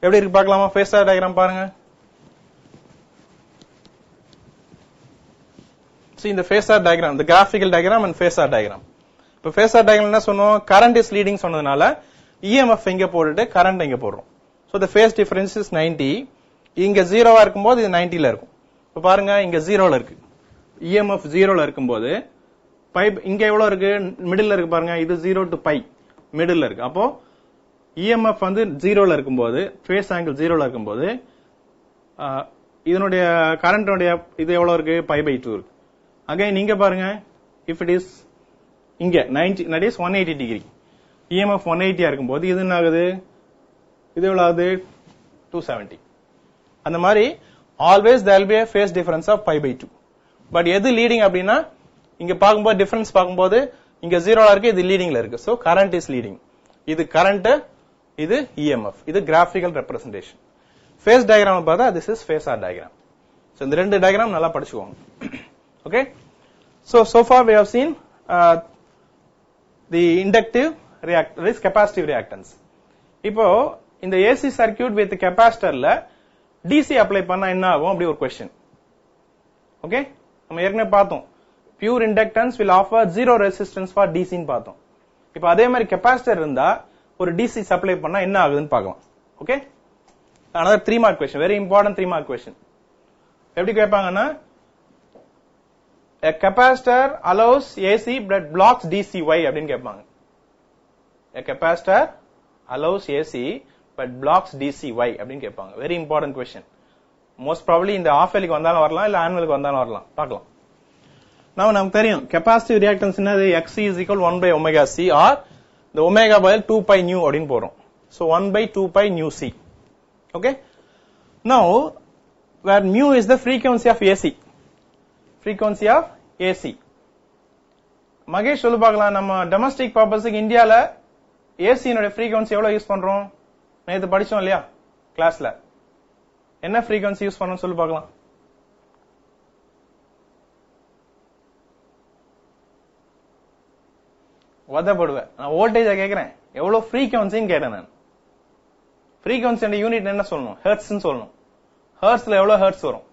Speaker 1: எப்படி இருக்கு பார்க்கலாமா? ஃபேஸர் டயகிராம் பாருங்க. See in the phasor diagram, the graphical diagram and phasor diagram. இப்போ phasor diagram என்ன சொன்னோம்? current is leading சொன்னதுனால EMF எங்க போட்டுட்டு current எங்க போடுறோம். So the phase difference is 90. இங்க 0வா இருக்கும்போது இது 90ல இருக்கும். இப்போ பாருங்க இங்க 0ல இருக்கு. EMF 0ல இருக்கும்போது பைப் இங்க எவ்வளவு இருக்கு? மிடில்ல இருக்கு பாருங்க. இது 0 to pi மிடில்ல இருக்கு. அப்போ EMF வந்து 0ல இருக்கும்போது phase angle 0ல இருக்கும்போது இதனுடைய கரண்ட்னுடைய இது எவ்வளவு இருக்கு? pi by 2 இருக்கு. Again நீங்க பாருங்க, if it is இங்க 90, that is 180 degree. EMF 180 இருக்கும்போது இது என்ன ஆகுது? இது எவ்வளவு ஆகுது? 270. அந்த மாதிரி always there will be a phase difference of pi by 2. But எது லீடிங் அப்படின்னா இங்க பாக்கும்போது டிஃபரன்ஸ் பாக்கும்போது இங்க 0ல இருக்கு, இது லீடிங்ல இருக்கு. So current is leading. இது கரண்ட், இது EMF. இது கிராஃபிக்கல் ரெப்ரசன்டேஷன். ஃபேஸ் டயகிராம் பார்த்தா this is phasor diagram. So இந்த ரெண்டு டயகிராம் நல்லா படிச்சுக்கோங்க. Okay, so far we have seen the inductive reactance, capacitive reactance. இப்போ இந்த AC circuit with capacitorல DC apply பண்ணா என்ன ஆகும் அப்படி ஒரு question. Okay, நம்ம ஏற்கனவே பார்த்தோம் pure inductance will offer zero resistance for DC ன்னு பார்த்தோம். இப்போ அதே மாதிரி capacitor இருந்தா ஒரு DC supply பண்ணா என்ன ஆகுதுன்னு பார்க்கலாம். Okay, another 3 mark question, very important 3 mark question. எப்படி கேட்பாங்கன்னா a capacitor allows AC but blocks DC, why அப்படினு கேட்பாங்க. A capacitor allows AC but blocks DC, why அப்படினு கேட்பாங்க. very important question. most probably இந்த half yearly வந்தாலும் வரலாம் இல்ல annual வந்தாலும் வரலாம். பார்க்கலாம். now நமக்கு தெரியும் capacitive reactance என்னது? Xc is equal 1 by omega C or the omega by 2 pi nu அப்படினு போறோம். so 1 by 2 pi nu C. okay, now where mu is the frequency of AC, frequency of AC. Mahesh சொல்லு பார்க்கலாம், நம்ம domestic பர்பஸ்க்கு இந்தியால AC னுடைய frequency எவ்வளவு use பண்றோம்? நேத்து படிச்சோம் இல்லையா கிளாஸ்ல? என்ன frequency யூஸ் பண்றோம் சொல்லு பார்க்கலாம். வதப்படுவேன். நான் வோல்டேஜ் கேக்குறேன், எவ்வளவு frequencyன்னு கேட்டேன் நான். frequency என்ற யூனிட் என்ன சொல்லணும்? ஹெர்ட்ஸ்னு சொல்லணும். ஹெர்ட்ஸ்ல எவ்வளவு ஹெர்ட்ஸ் வரும்?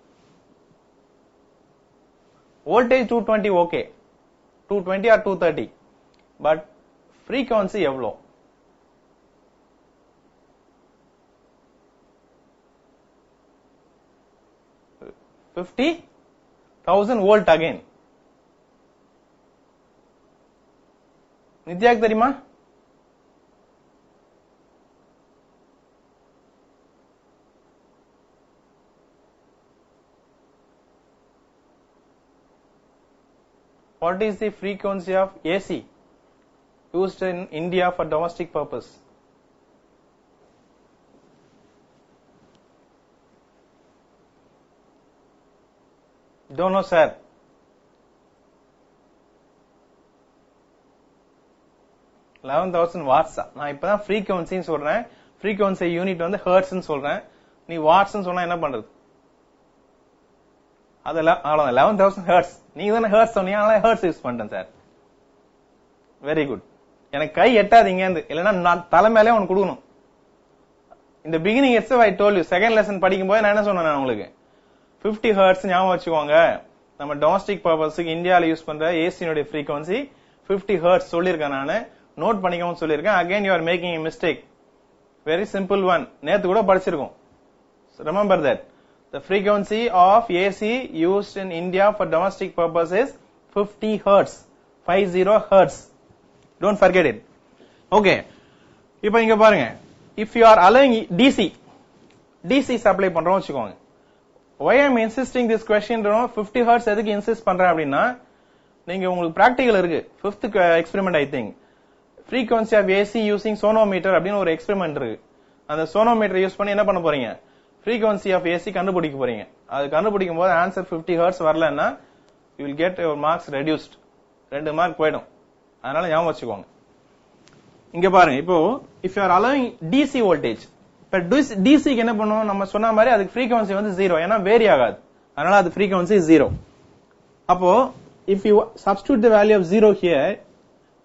Speaker 1: voltage 220 okay, 220 or 230, but frequency எவ்வளோ? 50,000 volt again. நித்யாக்கு தெரியுமா? What is the frequency of AC used in India for domestic purpose? Don't know, sir. watts. நான் இப்பதான் frequency சொல்றேன். frequency unit வந்து hertz ன்னு சொல்றேன். நீ watts ன்னு சொன்னா என்ன பண்றது? அதெல்லாம் 11,000 hertz. நீங்க தானே ஹெர்ட்ஸ் சொன்னீங்க, அதனால ஹெர்ட்ஸ் யூஸ் பண்ணிட்டேன் சார். Very good. எனக்கு கை எட்டாதீங்க, இல்லைன்னா நான் தலைமையிலே உனக்கு கொடுக்கணும். இந்த beginning it's I told you, second lesson படிக்கும் போது நான் என்ன சொன்னேன் உங்களுக்கு? 50 ஹெர்ட்ஸ் ஞாபகம் வச்சுக்கோங்க. நம்ம டொமஸ்டிக் பர்பஸ்க்கு இந்தியாவில் யூஸ் பண்ற ஏசியினுடைய ஃப்ரீக்வன்சி 50 ஹெர்ட்ஸ் சொல்லியிருக்கேன். நான் நோட் பண்ணிக்கவும் சொல்லியிருக்கேன். Again you are making a mistake. Very simple one, நேத்து கூட படிச்சிருக்கோம். Remember that. The frequency of AC used in India for domestic purpose is 50 hertz. 50 hertz. Don't forget it. Okay. இப்போ இங்க பாருங்க. If you are allowing DC supply பண்றோம் வச்சுக்கோங்க. Why I am insisting this question? 50 hertz எதுக்கு insist பண்றேன் அப்படின்னா, நீங்க உங்களுக்கு பிராக்டிகல் இருக்கு. 5th experiment I think. Frequency of AC using sonometer அப்படின்னு ஒரு எக்ஸ்பெரிமெண்ட் இருக்கு. அந்த சோனோமீட்டர் யூஸ் பண்ணி என்ன பண்ண போறீங்க? frequency of AC கண்டுபிடிக்க போறீங்க. அது கண்டுபிடிக்கும் போது ஆன்சர் 50 ஹெர்ட்ஸ் வரலன்னா you will get your marks reduced. 2 mark போய்டும். அதனால ஞாபகம் வச்சுக்கோங்க. இங்க பாருங்க, இப்போ if you are allowing DC voltage, இப்ப DC க்கு என்ன பண்ணுவோம்? நம்ம சொன்ன மாதிரி அதுக்கு frequency வந்து 0, ஏன்னா வேரி ஆகாது. அதனால அது frequency 0. அப்போ if you substitute the value of 0 here,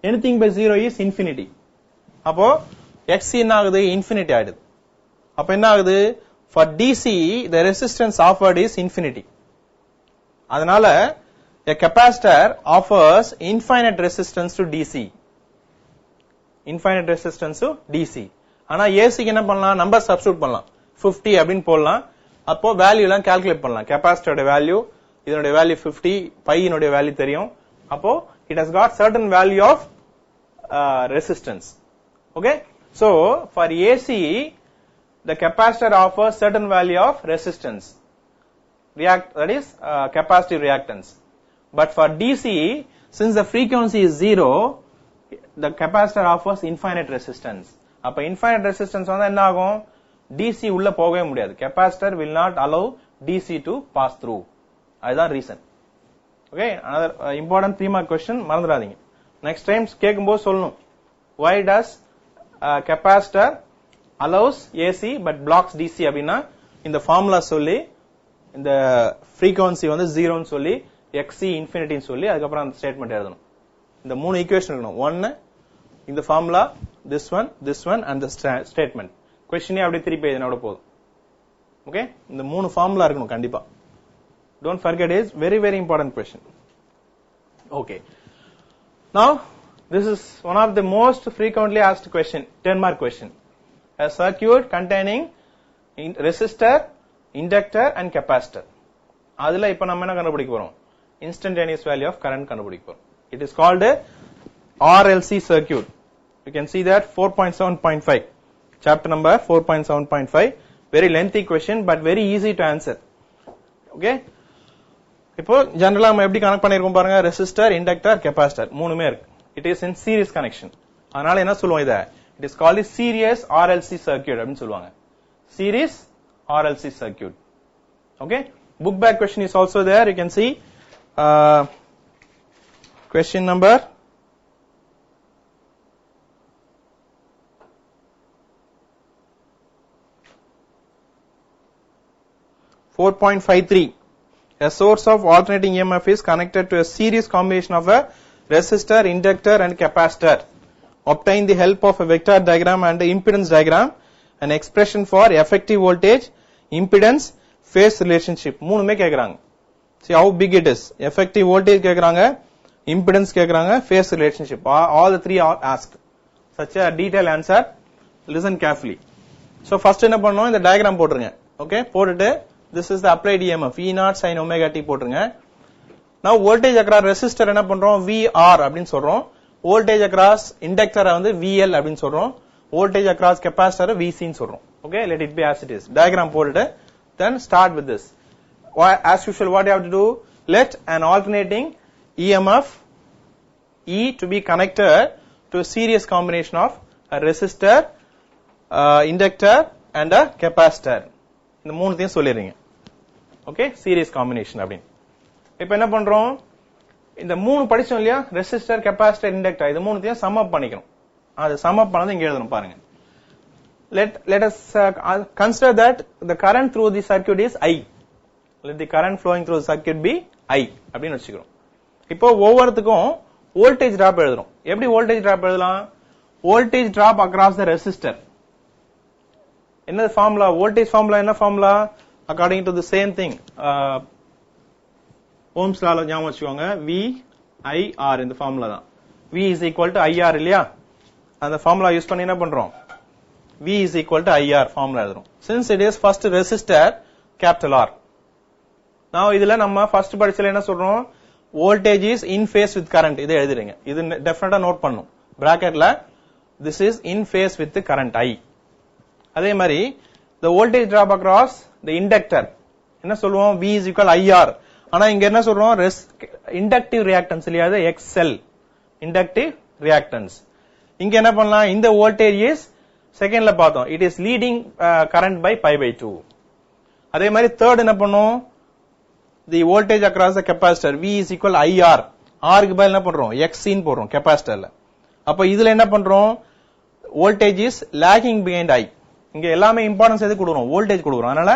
Speaker 1: anything by 0 is infinity. அப்போ xc என்ன ஆகுது infinity ஆயிடுது. அப்ப என்ன ஆகுது for DC the resistance offered is infinity. அதனால a capacitor offers infinite resistance to DC. Infinite resistance to DC. ஆனா AC க்கு என்ன பண்ணலாம் நம்பர் சப்ஸ்டிட்யூட் பண்ணலாம் 50 அப்படினு போடலாம். அப்போ வேல்யூ எல்லாம் கால்குலேட் பண்ணலாம். கெபாசிட்டரோட வேல்யூ இதனுடைய வேல்யூ 50 பை இனுடைய வேல்யூ தெரியும். அப்போ it has got certain value of resistance. Okay, so for AC the capacitor offers certain value of resistance, that is capacitive reactance. But for DC, since the frequency is 0, the capacitor offers infinite resistance. அப்ப infinite resistance வந்தா என்ன ஆகும் DC உள்ள போகவே முடியாது. capacitor will not allow DC to pass through. அதுதான் reason. Okay, another important 3 mark question மறந்துடாதீங்க. next time கேக்கும்போது சொல்லணும் why does capacitor allows AC but blocks DC அப்படினா இந்த ஃபார்முலா சொல்லி இந்த frequency வந்து 0 ன்னு சொல்லி xc infinity ன்னு சொல்லி அதுக்கு அப்புறம் அந்த ஸ்டேட்மென்ட் எழுதணும். இந்த மூணு ஈக்குவேஷன் இருக்கணும். ஒன்னு இந்த formula this one and the statement. क्वेश्चनே அப்படியே திருப்பி எழுதினா கூட போதும். ஓகே, இந்த மூணு ஃபார்முலா இருக்கணும் கண்டிப்பா. Don't forget, is very important question. Okay, now this is one of the most frequently asked question, 10 mark question. A circuit containing resistor, inductor and capacitor. அதுல இப்ப நம்ம என்ன கண்டுபிடிக்க போறோம் instantaneous value of current கண்டுபிடிக்க போறோம். It is called a RLC circuit. You can see that 4.7.5 chapter number 4.7.5, very lengthy question but very easy to answer. Okay, இப்போ ஜெனரலா நம்ம எப்படி கனெக்ட் பண்ணிருக்கோம் பாருங்க ரெசிஸ்டர் இண்டக்டர் கெபாசிட்டர் மூணுமே இருக்கு. it is in series connection. அதனால என்ன சொல்லுவோம் இத it is called a series RLC circuit அப்படினு சொல்லுவாங்க. series RLC circuit. Okay, book back question is also there. You can see question number 4.53. A source of alternating EMF is connected to a series combination of a resistor, inductor and capacitor. Obtain the help of a vector diagram and impedance diagram, an expression for effective voltage, impedance, phase relationship. மூணுமே கேக்குறாங்க. See how big it is. Effective voltage கேக்குறாங்க, impedance கேக்குறாங்க, phase relationship. All the three are asked. Such a detailed answer. Listen carefully. So first என்ன பண்ணனும் இந்த diagram போட்டுருங்க. Okay, போட்டுட்டு this is the applied EMF E0 sin omega t போட்டுருங்க. Now voltage across resistor என்ன பண்றோம் VR அப்படினு சொல்றோம். voltage across inductor வந்து VL அப்படினு சொல்றோம். voltage across capacitor VC ன்னு சொல்றோம். Okay, let it be as it is. diagram போட்டுட்டு then start with this. As usual, what you have to do, let an alternating EMF E to be connected to a series combination of a resistor, inductor and a capacitor. இந்த மூணுத்தையும் சொல்லிடுறீங்க. Okay, series combination அப்படின்னு. இப்போ என்ன பண்றோம் இந்த மூணு படிச்சோம் இல்லையா ரெசிஸ்டர் கெபாசிட்டர் இண்டக்டர் இது மூணுத்தையும் சம் அப் பண்ணிக்கணும். அது சம் அப் பண்ணது இங்க எழுதணும் பாருங்க. let us consider that the current through the circuit is I. let the current flowing through the circuit be I அப்படின்னு வச்சுக்கிறோம். இப்போ ஒவ்வொருத்துக்கும் வோல்டேஜ் டிராப் எழுதுறோம். எப்படி வோல்டேஜ் டிராப் எழுதலாம் voltage drop across the resistor. என்ன ஃபார்முலா வோல்டேஜ் ஃபார்முலா என்ன formula according to the same thing Ohm's லால ஞாபகம் வச்சுக்கோங்க V I R இந்த ஃபார்முலா தான். V is equal to IR இல்லையா அந்த ஃபார்முலா யூஸ் பண்ணி என்ன பண்றோம் V is equal to IR formula எழுதுறோம். since it is first resistor capital R. now இதுல நம்ம first படிச்சல என்ன சொல்றோம் voltage is in phase with current இதை எழுதிடுங்க. இது டெஃபினட்டா நோட் பண்ணனும் பிராக்கெட்ல this is in phase with the current I. அதே மாதிரி the voltage drop across the inductor என்ன சொல்லுவோம் V is equal IR. ஆனா இங்க என்ன சொல்றோம் inductive reactance இல்லையா அது XL inductive reactance. இங்க என்ன பண்ணலாம் இந்த voltage is செகண்ட்ல பார்த்தோம் it is leading current by pi by 2. அதே மாதிரி தேர்ட் என்ன பண்ணும் the voltage across the capacitor V is equal IR. R க்கு பதிலா என்ன பண்றோம் XC ன்னு போடுறோம் கெபாசிட்டர்ல. அப்ப இதுல என்ன பண்றோம் voltage is lagging behind I. இங்க எல்லாமே இம்பார்ட்டன்ஸ் எது கொடுக்கிறோம் வோல்டேஜ் கொடுக்கிறோம். அதனால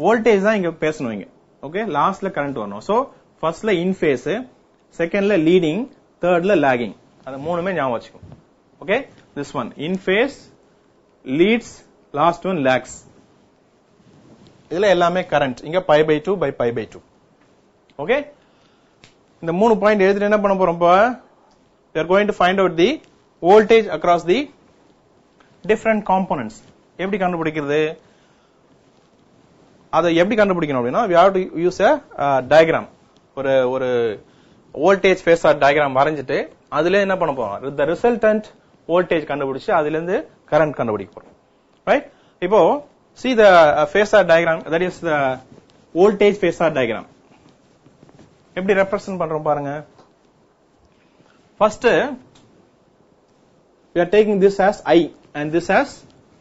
Speaker 1: வோல்டேஜ் தான் இங்க பேசணும் இங்க. ஓகே, லாஸ்ட்ல கரண்ட் வரணும். சோ ஃபர்ஸ்ட்ல இன் ஃபேஸ், செகண்ட்ல லீடிங், தேர்ட்ல லாகிங். அந்த மூணுமே ஞாபகம் வச்சுக்கோங்க. Okay, this one in phase, leads, last one lags. இதுல எல்லாமே கரண்ட். இங்க pi by 2 by pi by 2. Okay, இந்த 3 பாயிண்ட் எழுதிட்டு என்ன பண்ண போறோம்? இப்போ we are going to find out the voltage across the different components. எப்படி கண்டுபிடிக்கிறது? அதை எப்படி கண்டுபிடிக்கணும் அப்படின்னா we have to use a diagram. ஒரு voltage phasor diagram வரைஞ்சிட்டு அதுல என்ன பண்ண போறோம்? the resultant voltage கண்டுபிடிச்சு அதுல இருந்து current கண்டுபிடிக்க போறோம். ரைட்? இப்போ see the phasor diagram, that is the voltage phasor diagram. எப்படி ரெப்ரசன்ட் பண்றோம் பாருங்க. First we are taking this as I and this as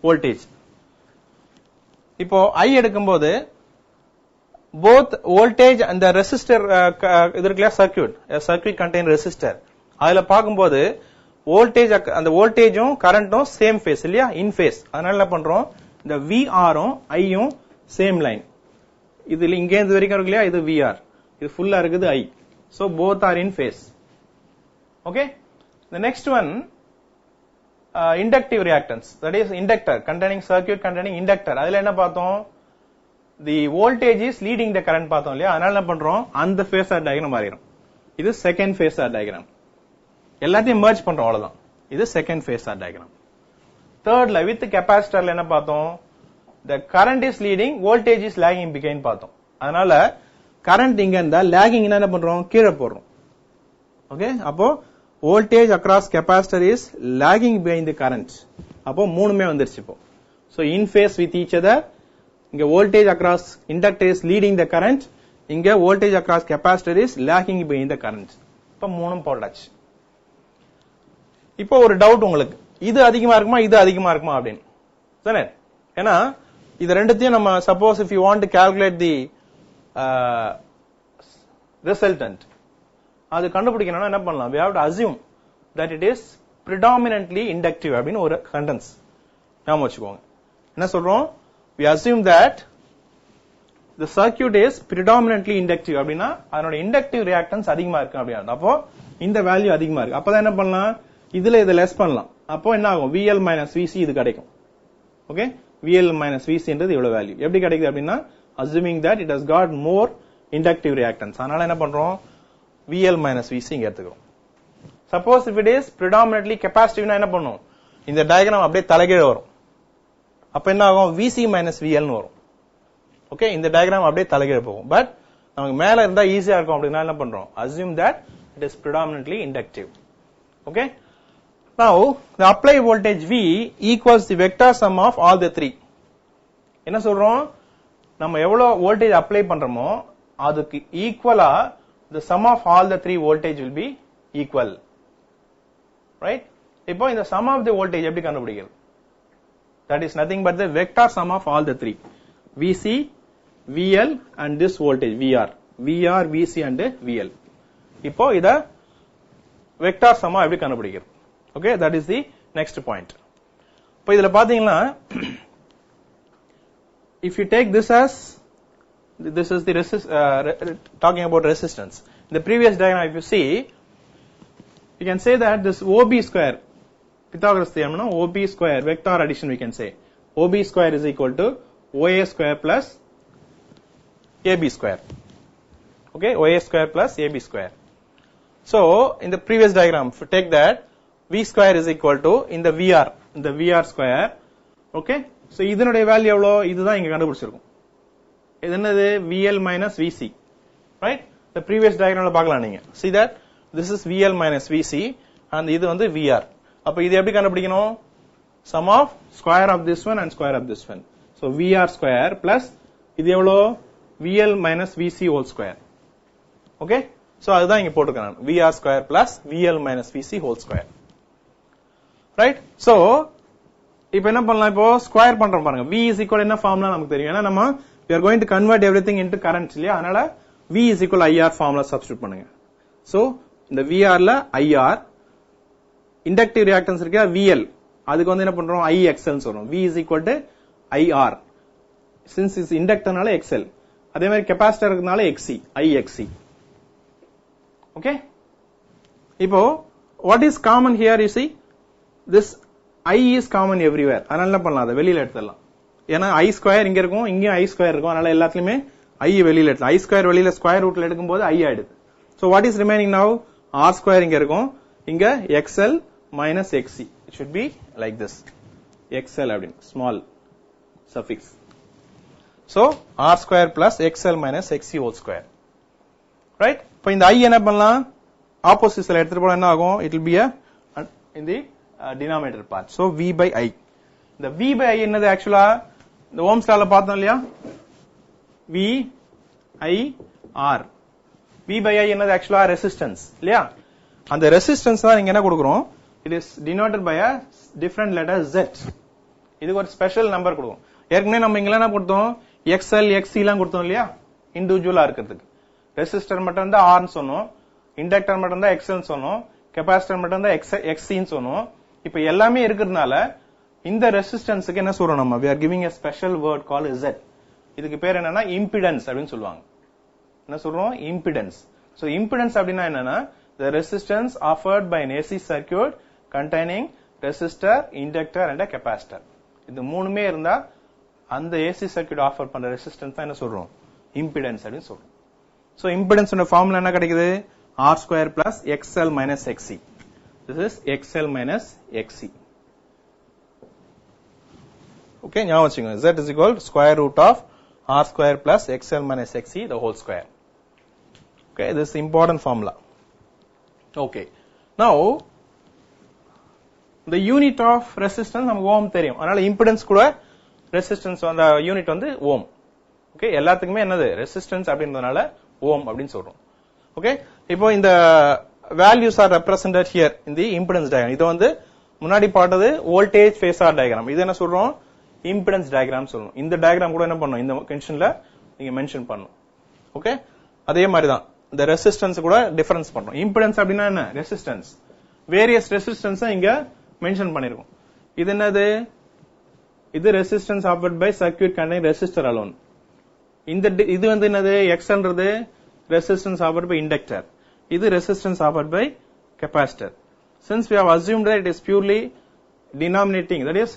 Speaker 1: voltage. இப்போ I எடுக்கும்போது both voltage and the resistor இது இருக்குல circuit, a circuit contain resistor. அதுல பாக்கும்போது voltage அந்த வோல்டேஜும் கரண்ட்டும் சேம் ஃபேஸ் இல்லையா, இன் ஃபேஸ். அதனால என்ன பண்றோம்? இந்த VR um I um same line. இதுல இங்க இருந்து வரைக்கும் இருக்கு இல்லையா, இது VR, இது ஃபுல்லா இருக்குது I. So both are in phase. Okay, the next one inductive reactance, that is inductor containing circuit containing inductor. அதுல என்ன பார்த்தோம்? the voltage is leading the current பார்த்தோம் இல்லையா. அதனால என்ன பண்றோம்? அந்த phasor diagram மாறிடும். இது second phasor diagram. எல்லாத்தையும் merge பண்றோம், அவ்வளவுதான். இது second phasor diagram. thirdல with capacitorல என்ன பார்த்தோம்? the current is leading, voltage is lagging behind பார்த்தோம். அதனால current இங்க இருந்தா lagging என்ன பண்றோம்? கீழே போடுறோம். ஓகே, அப்போ voltage across capacitor is lagging behind the current. அப்போ மூணுமே வந்துருச்சு இப்போ. so in phase with each other. இங்க voltage across inductor is leading the current, இங்க voltage across capacitor is lagging behind the current. இப்ப மூணும் போட்டாச்சு. இப்போ ஒரு டவுட் உங்களுக்கு, இது அதிகமா இருக்குமா இது அதிகமா இருக்குமா அப்படின்னு தானே? ஏன்னா இது ரெண்டுத்தையும் நம்ம suppose if you want to calculate the resultant, அது கண்டுபிடிக்கணும்னா என்ன பண்ணலாம்? we have to assume that it is predominantly inductive அப்படின்னு ஒரு சென்டென்ஸ் ஞாபகம் வச்சுக்கோங்க. என்ன சொல்றோம்? we assume that the circuit is predominantly inductive அப்படின்னா அதனோட inductive reactance அதிகமா இருக்கு அப்படின்னா அப்போ இந்த வேல்யூ அதிகமா இருக்கு. அப்பதான் என்ன பண்ணலாம்? இதுல இதை லெஸ் பண்ணலாம். அப்போ என்ன ஆகும்? VL minus VC இது கிடைக்கும். ஓகே, VL minus VC என்றது இவ்வளவு வேல்யூ. எப்படி கிடைக்குது அப்படின்னா assuming that it has got more inductive reactance. அதனால என்ன பண்றோம்? VL minus VC இங்க எடுத்துக்கிறோம். suppose if it is predominantly capacitive என்ன பண்ணும்? இந்த டயகிராம் அப்படியே தலைகீழ வரும். அப்ப என்ன ஆகும்? VC minus VL னு வரும். ஓகே, இந்த டயகிராம் அப்படியே தலைகீழ போகும். பட் நமக்கு மேல இருந்தா ஈஸியா இருக்கும் அப்படினா என்ன பண்றோம்? assume that it is predominantly inductive. Okay, now the applied voltage V equals the vector sum of all the three. என்ன சொல்றோம்? நம்ம எவ்வளவு வோல்டேஜ் அப்ளை பண்றோமோ அதுக்கு ஈக்குவலா the sum of all the three voltage will be equal. Right? இப்போ இந்த sum of the voltage எப்படி கண்டுபிடிக்கிறது? That is nothing but the vector sum of all the three. VC, VL and this voltage VR. VR, VC and VL. இப்போ இத vector sum எப்படி கண்டுபிடிக்கிறது? Okay, that is the next point. இப்போ இதுல பாத்தீங்கன்னா if you take this as this is the talking about resistance. In the previous diagram if you see, you can say that this OB square, Pythagoras theorem, no? OB square, vector addition we can say. OB square is equal to OA square plus AB square. Okay, OA square plus AB square. So, in the previous diagram, if you take that, V square is equal to in the VR square. Okay, so இதனுடைய value எவ்வளோ? இதுதான் இங்க கண்டுபிடிச்சிருக்கும். இது என்னது? VL minus VC. Right? The previous diagramல பார்க்கலாம் நீங்க. See that this is VL minus VC and இது வந்து VR. அப்ப இது எப்படி கண்டுபிடிக்கணும்? Sum of square of this one and square of this one. So VR square plus இது எவ்வளோ? VL minus VC whole square. Okay? So அதுதான் இங்க போட்டுருக்கேன். VR square plus VL minus VC whole square. Right? So இப்போ என்ன பண்ணலாம்? இப்போ square பண்றோம் பாருங்க. V is equal என்ன ஃபார்முலா நமக்கு தெரியும். ஏன்னா நம்ம we are going to convert everything into current இல்லையா? அதனால V is equal IR formula substitute பண்ணுங்க. So இந்த VR ல IR, இண்டக்டிவ் ரியாக்டன்ஸ் இருக்கா VL, அதுக்கு வந்து என்ன பண்றோம்? IXL சொல்றோம். V is equal to IR. since is இண்டக்டர்னால XL. அதே மாதிரி கெபாசிட்டர் இருக்கனால XC, IXC. ஓகே, இப்போ what is common here, you see this I is common everywhere. அதனால என்ன பண்ணலாம், அதை வெளியில எடுத்துடலாம். ஏன்னா I ஸ்கொயர் இங்க இருக்கும், இங்கேயும் I ஸ்கொயர் இருக்கும். அதனால எல்லாத்துலயுமே I வெளியில எடுத்துலாம். I ஸ்கொயர் வெளியில ஸ்கொயர் ரூட்ல எடுக்கும்போது I ஆயிடுது. So what is remaining now? R square இங்க இருக்கும், இங்க XL minus XC. It should be like this. XL அப்படின்னு small suffix. So R square plus XL minus XC whole square. Right? இப்போ இந்த I என்ன பண்ணலாம், ஆப்போசிட்ல எடுத்துட்டு போனா என்ன ஆகும், it will be a in the denominator part. So V by I. இந்த V by I என்னது ஆக்சுவலா இந்த ஓம்ஸ் லால பார்த்தோம் இல்லையா, V I R. V by I என்னது ஆக்சுவலா ரெசிஸ்டன்ஸ் இல்லையா, அந்த ரெசிஸ்டன்ஸ் தான் நீங்க என்ன கொடுக்குறோம், it is denoted by a different letter Z. இதுக்கு ஒரு ஸ்பெஷல் நம்பர் கொடுக்கும். ஏற்கனவே நம்ம இங்க என்ன கொடுத்தோம், XL XC எல்லாம் கொடுத்தோம் இல்லையா, இண்டிவிஜுவலா இருக்கிறதுக்கு. ரெசிஸ்டர் மட்டும் தான் R ன்னு சொன்னோம், இண்டக்டர் மட்டும் தான் XL ன்னு சொன்னோம், கெபாசிட்டர் மட்டும் தான் XC ன்னு சொன்னோம். இப்போ எல்லாமே இருக்கிறதுனால இந்த ரெசிஸ்டன்ஸ்க்கு என்ன சொல்றோம் நம்ம, we are giving a special word called Z. இதுக்கு பேர் என்னன்னா இம்பிடன்ஸ் அப்படின்னு சொல்லுவாங்க. என்ன சொல்றோம், இம்பிடன்ஸ். So impedance அப்படினா என்னன்னா the resistance offered by an AC circuit containing resistor, inductor and a capacitor. இது மூணுமே இருந்தா அந்த AC circuit ஆஃபர் பண்ற ரெசிஸ்டன்ஸ் தான் என்ன சொல்றோம், இம்பிடன்ஸ் அப்படின்னு சொல்றோம். So impedance ஓட ஃபார்முலா என்ன கிடைக்குது, R square plus XL minus XC. This is XL minus XC. Okay, ஞாபகம் வச்சுக்கோங்க, Z is equal to square root of R square plus XL minus XC the whole square. Okay, this is important formula. Okay, now the unit of resistance நமக்கு ஓம் தெரியும், அதனால impedance கூட resistance அந்த unit வந்து ஓம். Okay, எல்லாத்துக்குமே என்னது resistance அப்படின்றதுனால ஓம் அப்படின்னு சொல்றோம். ஓகே, இப்போ இந்த values are represented here in the impedance diagram. இது வந்து முன்னாடி பார்த்தது வோல்டேஜ் ஃபேஸர் டயகிராம், இது என்ன சொல்றோம், இம்பிடன்ஸ் டயகிராம் சொல்லணும். இந்த டயகிராம் கூட என்ன பண்ணணும், இந்த கண்டிஷன்ல நீங்க மென்ஷன் பண்ணணும். ஓகே, அதே மாதிரி தான் இந்த ரெசிஸ்டன்ஸ் கூட டிஃபரன்ஸ் பண்றோம். இம்பிடன்ஸ் அப்படின்னா என்ன, ரெசிஸ்டன்ஸ், வேரியஸ் ரெசிஸ்டன்ஸ் இங்க மென்ஷன் பண்ணிருக்கோம். இது என்னது, இது resistance offered by circuit containing resistor alone. இந்த இது வந்து என்னது, எக்ஸ்ன்றது ரெசிஸ்டன்ஸ் ஆஃபர்ட் பை இண்டக்டர், இது resistance offered by capacitor. Since we have assumed that it is purely denominating, that is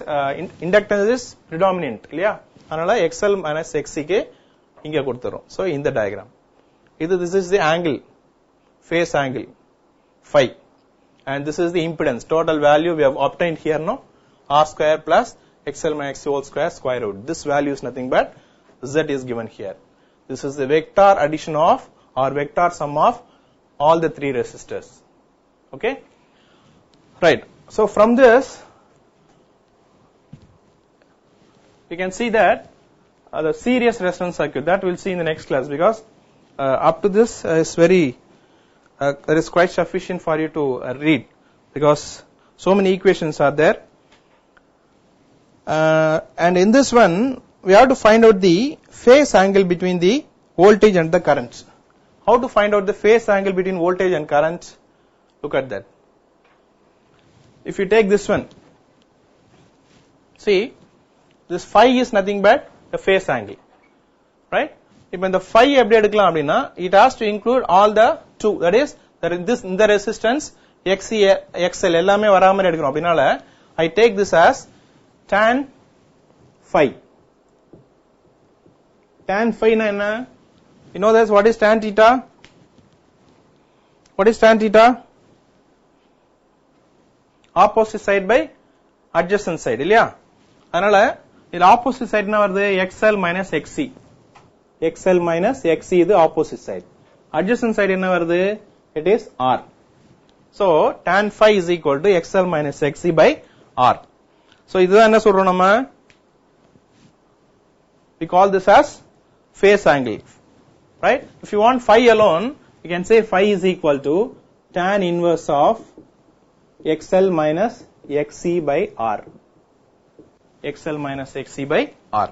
Speaker 1: inductance is predominant இல்லையா, அதனால XL minus XC க்கு இங்க கொடுத்துறோம். So இந்த டயகிராம் இது, this is the angle, phase angle phi, and this is the impedance, total value we have obtained here, no, R square plus XL minus XC whole square square root. This value is nothing but Z is given here. This is the vector addition of or vector sum of all the three resistors. Okay, right. So from this we can see that the series resonance circuit, that we'll see in the next class, because up to this is very that is quite sufficient for you to read, because so many equations are there, and in this one we have to find out the phase angle between the voltage and the current. How to find out the phase angle between voltage and current? Look at that. If you take this one, see this phi is nothing but the phase angle, right? இப்போ இந்த phi எப்படி எடுக்கலாம் அப்படின்னா, it has to include all the two, that is this இந்த resistance XC XL எல்லாமே வரா மாதிரி எடுக்கணும். அப்படினால I take this as tan phi. Tan phi னா என்ன, you know this, what is tan theta? What is tan theta? Opposite side by adjacent side இல்லையா, அதனால இது opposite side என்ன வருது, XL minus XC. XL minus XC இது opposite side. Adjacent side என்ன வருது, it is R. So tan phi is equal to XL minus XC by R. So இதுதான் என்ன சொல்றோம் நம்ம, we call this as phase angle, right? If you want phi alone, you can say phi is equal to tan inverse of XL minus XC by R. XL minus XC by R.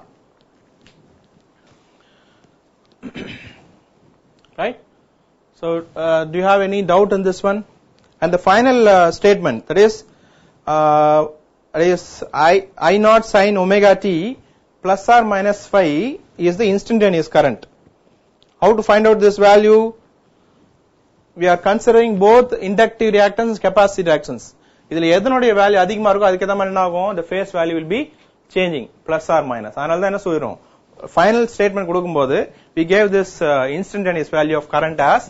Speaker 1: Right? So do you have any doubt in this one? And the final statement, that is I naught sin omega t plus or minus phi is the instantaneous current. How to find out this value? we are considering both inductive reactance and capacitive reactance. இதுல எதனுடைய value அதிகமா இருக்கோ அதுக்கு ஏத்த மாதிரி என்ன ஆகும், the phase value will be changing plus or minus. அதனால தான் என்ன சொல்றோம், final statement கொடுக்கும்போது we gave this instantaneous value of current as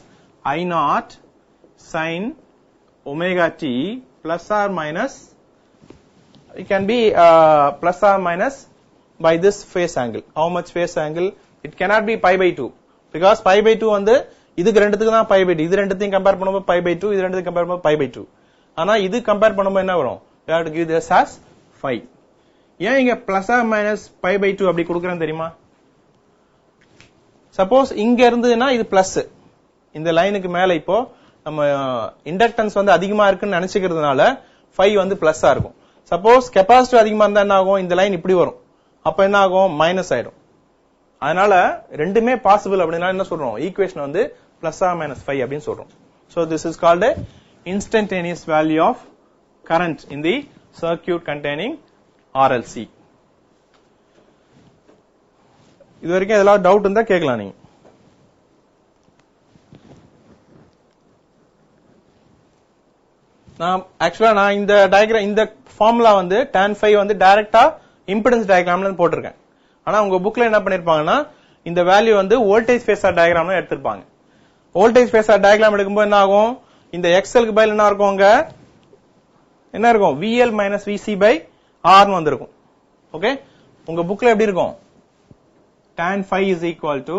Speaker 1: I naught sin omega t plus or minus, it can be plus or minus by this phase angle. How much phase angle? It cannot be pi by 2 because pi by 2 வந்து இதுக்கு ரெண்டுத்துக்கு தான் pi by 2, இது ரெண்டுத்தையும் compare பண்ணும்போது pi by 2, இது ரெண்டுத்தையும் compare பண்ணும்போது pi by 2. ஆனா இது கம்பேர் பண்ணும்போது என்ன வரும், we have to give this as 5. ஏன் இங்க plus or minus pi by 2 அப்படி கொடுக்கறேன் தெரியுமா? சப்போஸ் இங்க இருந்ததுன்னா இது பிளஸ், இந்த லைனுக்கு மேல இப்போ நம்ம இண்டக்டன்ஸ் வந்து அதிகமா இருக்குன்னு நினைச்சுக்கிறதுனால 5 வந்து பிளஸ்ஸா இருக்கும். சப்போஸ் கெபாசிட்டி அதிகமா இருந்தா என்ன ஆகும், இந்த லைன் இப்படி வரும், அப்ப என்ன ஆகும், மைனஸ் ஆயிடும். அதனால ரெண்டுமே பாசிபிள் அப்படின்னா என்ன சொல்றோம், ஈக்குவேஷன் வந்து பிளஸ் ஆர் மைனஸ் 5 அப்படின்னு சொல்றோம். So this is called a instantaneous value of current in the circuit containing RLC. இது வரைக்கும் ஏதாவது டவுட் இருந்தா கேட்கலாம் நீங்க. நான் இந்த டயக்ராம், இந்த ஃபார்முலா வந்து tan phi வந்து டைரக்டா இம்பிடன்ஸ் டயக்ராம்ல போட்டிருக்கேன். ஆனா உங்க புக்ல என்ன பண்ணிருப்பாங்கன்னா இந்த வேல்யூ வந்து வோல்டேஜ் ஃபேஸர் டயக்ராம்ல எடுத்திருப்பாங்க. வோல்டேஜ் ஃபேஸர் டயக்ராம் எடுக்கும்போது என்ன ஆகும், இந்த எக்ஸ்எல்க்கு பதில் என்ன இருக்கும், அங்க என்ன இருக்கும், VL minus VC by R னு வந்திருக்கும். ஓகே, உங்க புக்ல எப்படி இருக்கும், tan phi is equal to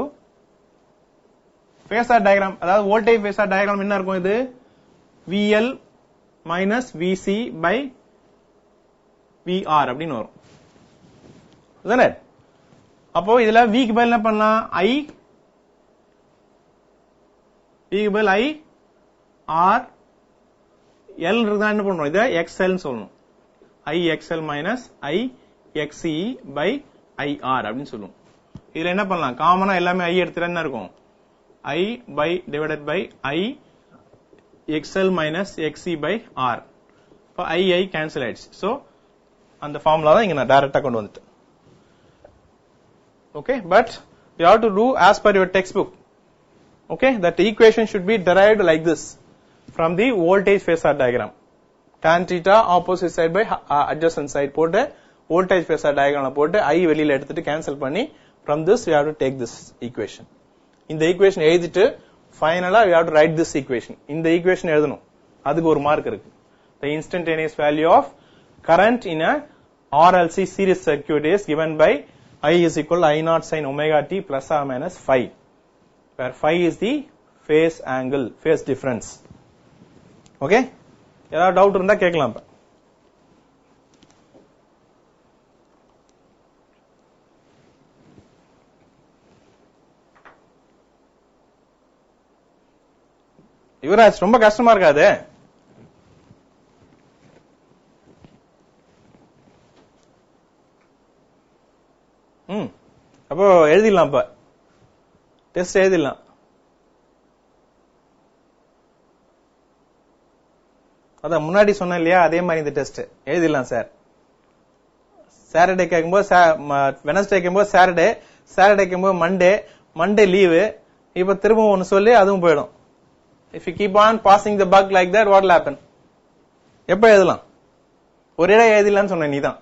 Speaker 1: phasor diagram, அதாவது வோல்டேஜ் ஃபேஸர் டயக்ராம் என்ன இருக்கும், இது VL minus VC by VR அப்படின்னு வரும். அதானே? அப்போ இதுல V க்கு பதில் என்ன பண்ணலாம், I, V க்கு பதில் I R, L இருந்தா என்ன பண்றோம், இத XL னு சொல்லணும். I XL minus I XC by IR அப்படின்னு சொல்லுவோம். இதுல என்ன பண்ணலாம், காமனா எல்லாமே I எடுத்துட்டா என்ன இருக்கும், I by divided by I XL minus XC by R. இப்போ I cancel ஆயிடுச்சு. So அந்த ஃபார்முலா தான் இங்க நான் டைரக்டா கொண்டு வந்துட்டேன். Okay, but you have to do as per your textbook. Okay, that equation should be derived like this from the voltage phasor diagram. Tan theta opposite side by adjacent side போட்டு voltage phasor diagram போட்டு I வெளியில எடுத்துட்டு cancel பண்ணி from this we have to take this equation. இந்த equation எழுதிட்டு ஃபைனலா we have to write this equation. இந்த equation எழுதணும், அதுக்கு ஒரு மார்க் இருக்கு. The instantaneous value of current in a RLC series circuit is given by I is equal to I naught sin omega t plus or minus phi, where phi is the phase angle, phase difference. Okay, ஏதாவது doubt இருந்தா கேட்கலாம். யுவராஜ் ரொம்ப கஷ்டமா இருக்காது? அப்போ எழுதிடலாம், இப்ப test எழுதிடலாம். அதான் முன்னாடி சொன்னேன் இல்லையா, அதே மாதிரி இந்த டெஸ்ட் எழுதிடலாம் சார். சாட்டர்டே கேட்கும்போது வெனஸ்டே கேட்கும்போது சாட்டர்டே, சாட்டர்டே கேட்கும்போது மண்டே, மண்டே லீவு, இப்ப திரும்ப ஒன்னு சொல்லி அதுவும் போயிடும். If you keep on passing the buck like that, what will happen? எப்ப எழுதலாம், ஒரே எழுதிடலாம்னு சொன்ன நீதான்.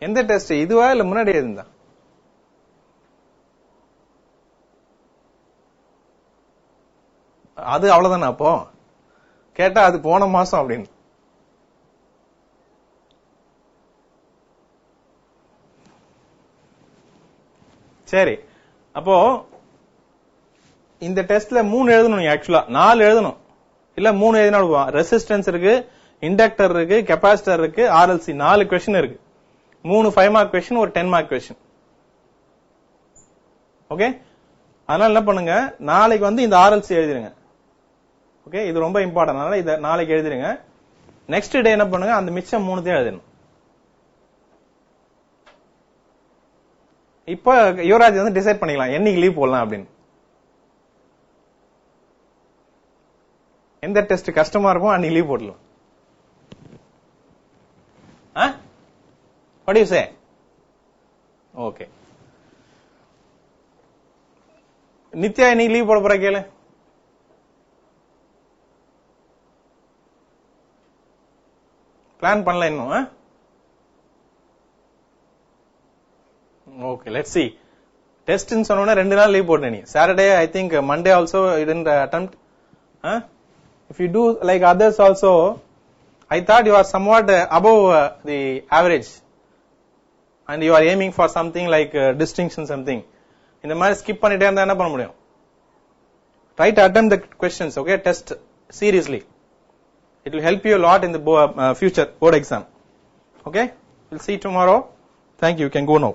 Speaker 1: எந்த டெஸ்ட், இதுவா இல்ல முன்னாடி எழுதுந்தா? அது அவ்வளவுதானே, அப்போ கேட்டா அது போன மாசம் அப்படின்னு. சரி, அப்போ இந்த டெஸ்ட்ல 3 எழுதணும், ஆக்சுவலா 4 எழுதணும், இல்ல 3 எழுதினா. ரெசிஸ்டன்ஸ் இருக்கு, இண்டக்டர் இருக்கு, கெபாசிட்டர் இருக்கு, RLC 4 கொஸ்டின் இருக்கு. 3 5 மார்க் கொஸ்டின், ஒரு 10 மார்க் கொஸ்டின். ஓகே, அதனால என்ன பண்ணுங்க, நாளைக்கு வந்து இந்த RLC எழுதிருங்க. ஓகே, இது ரொம்ப இம்பார்ட்டன்ட், அதனால இத நாளைக்கு எழுதிருங்க. நெக்ஸ்ட் டே என்ன பண்ணுங்க, அந்த மிச்சம் 3 எழுதணும். இப்ப யுவராஜ் வந்து டிசைட் பண்ணிக்கலாம் என்னைக்கு லீவ் போடலாம் அப்படின்னு. எந்த டெஸ்ட் கஷ்டமா இருக்கும் அன்னைக்கு லீவ் போடலாம். Huh? What do you say? Okay. Nitya, any leave போட போற கேளு. Plan பண்ணல இன்னும். Okay, let's see. Test in சொன்னோனே 2 நாள் லீவ் போட்டே நீ. Saturday, I think Monday also you didn't attempt. If you do like others also, I thought you are somewhat above the average. And you are aiming for something like distinction something. இந்த மாதிரி skip பண்ணிட்டே இருந்தா என்ன பண்ண முடியும்? Try to attempt the questions, okay? Test seriously. It will help you a lot in the future board exam. Okay? We'll see you tomorrow. Thank you. You can go now.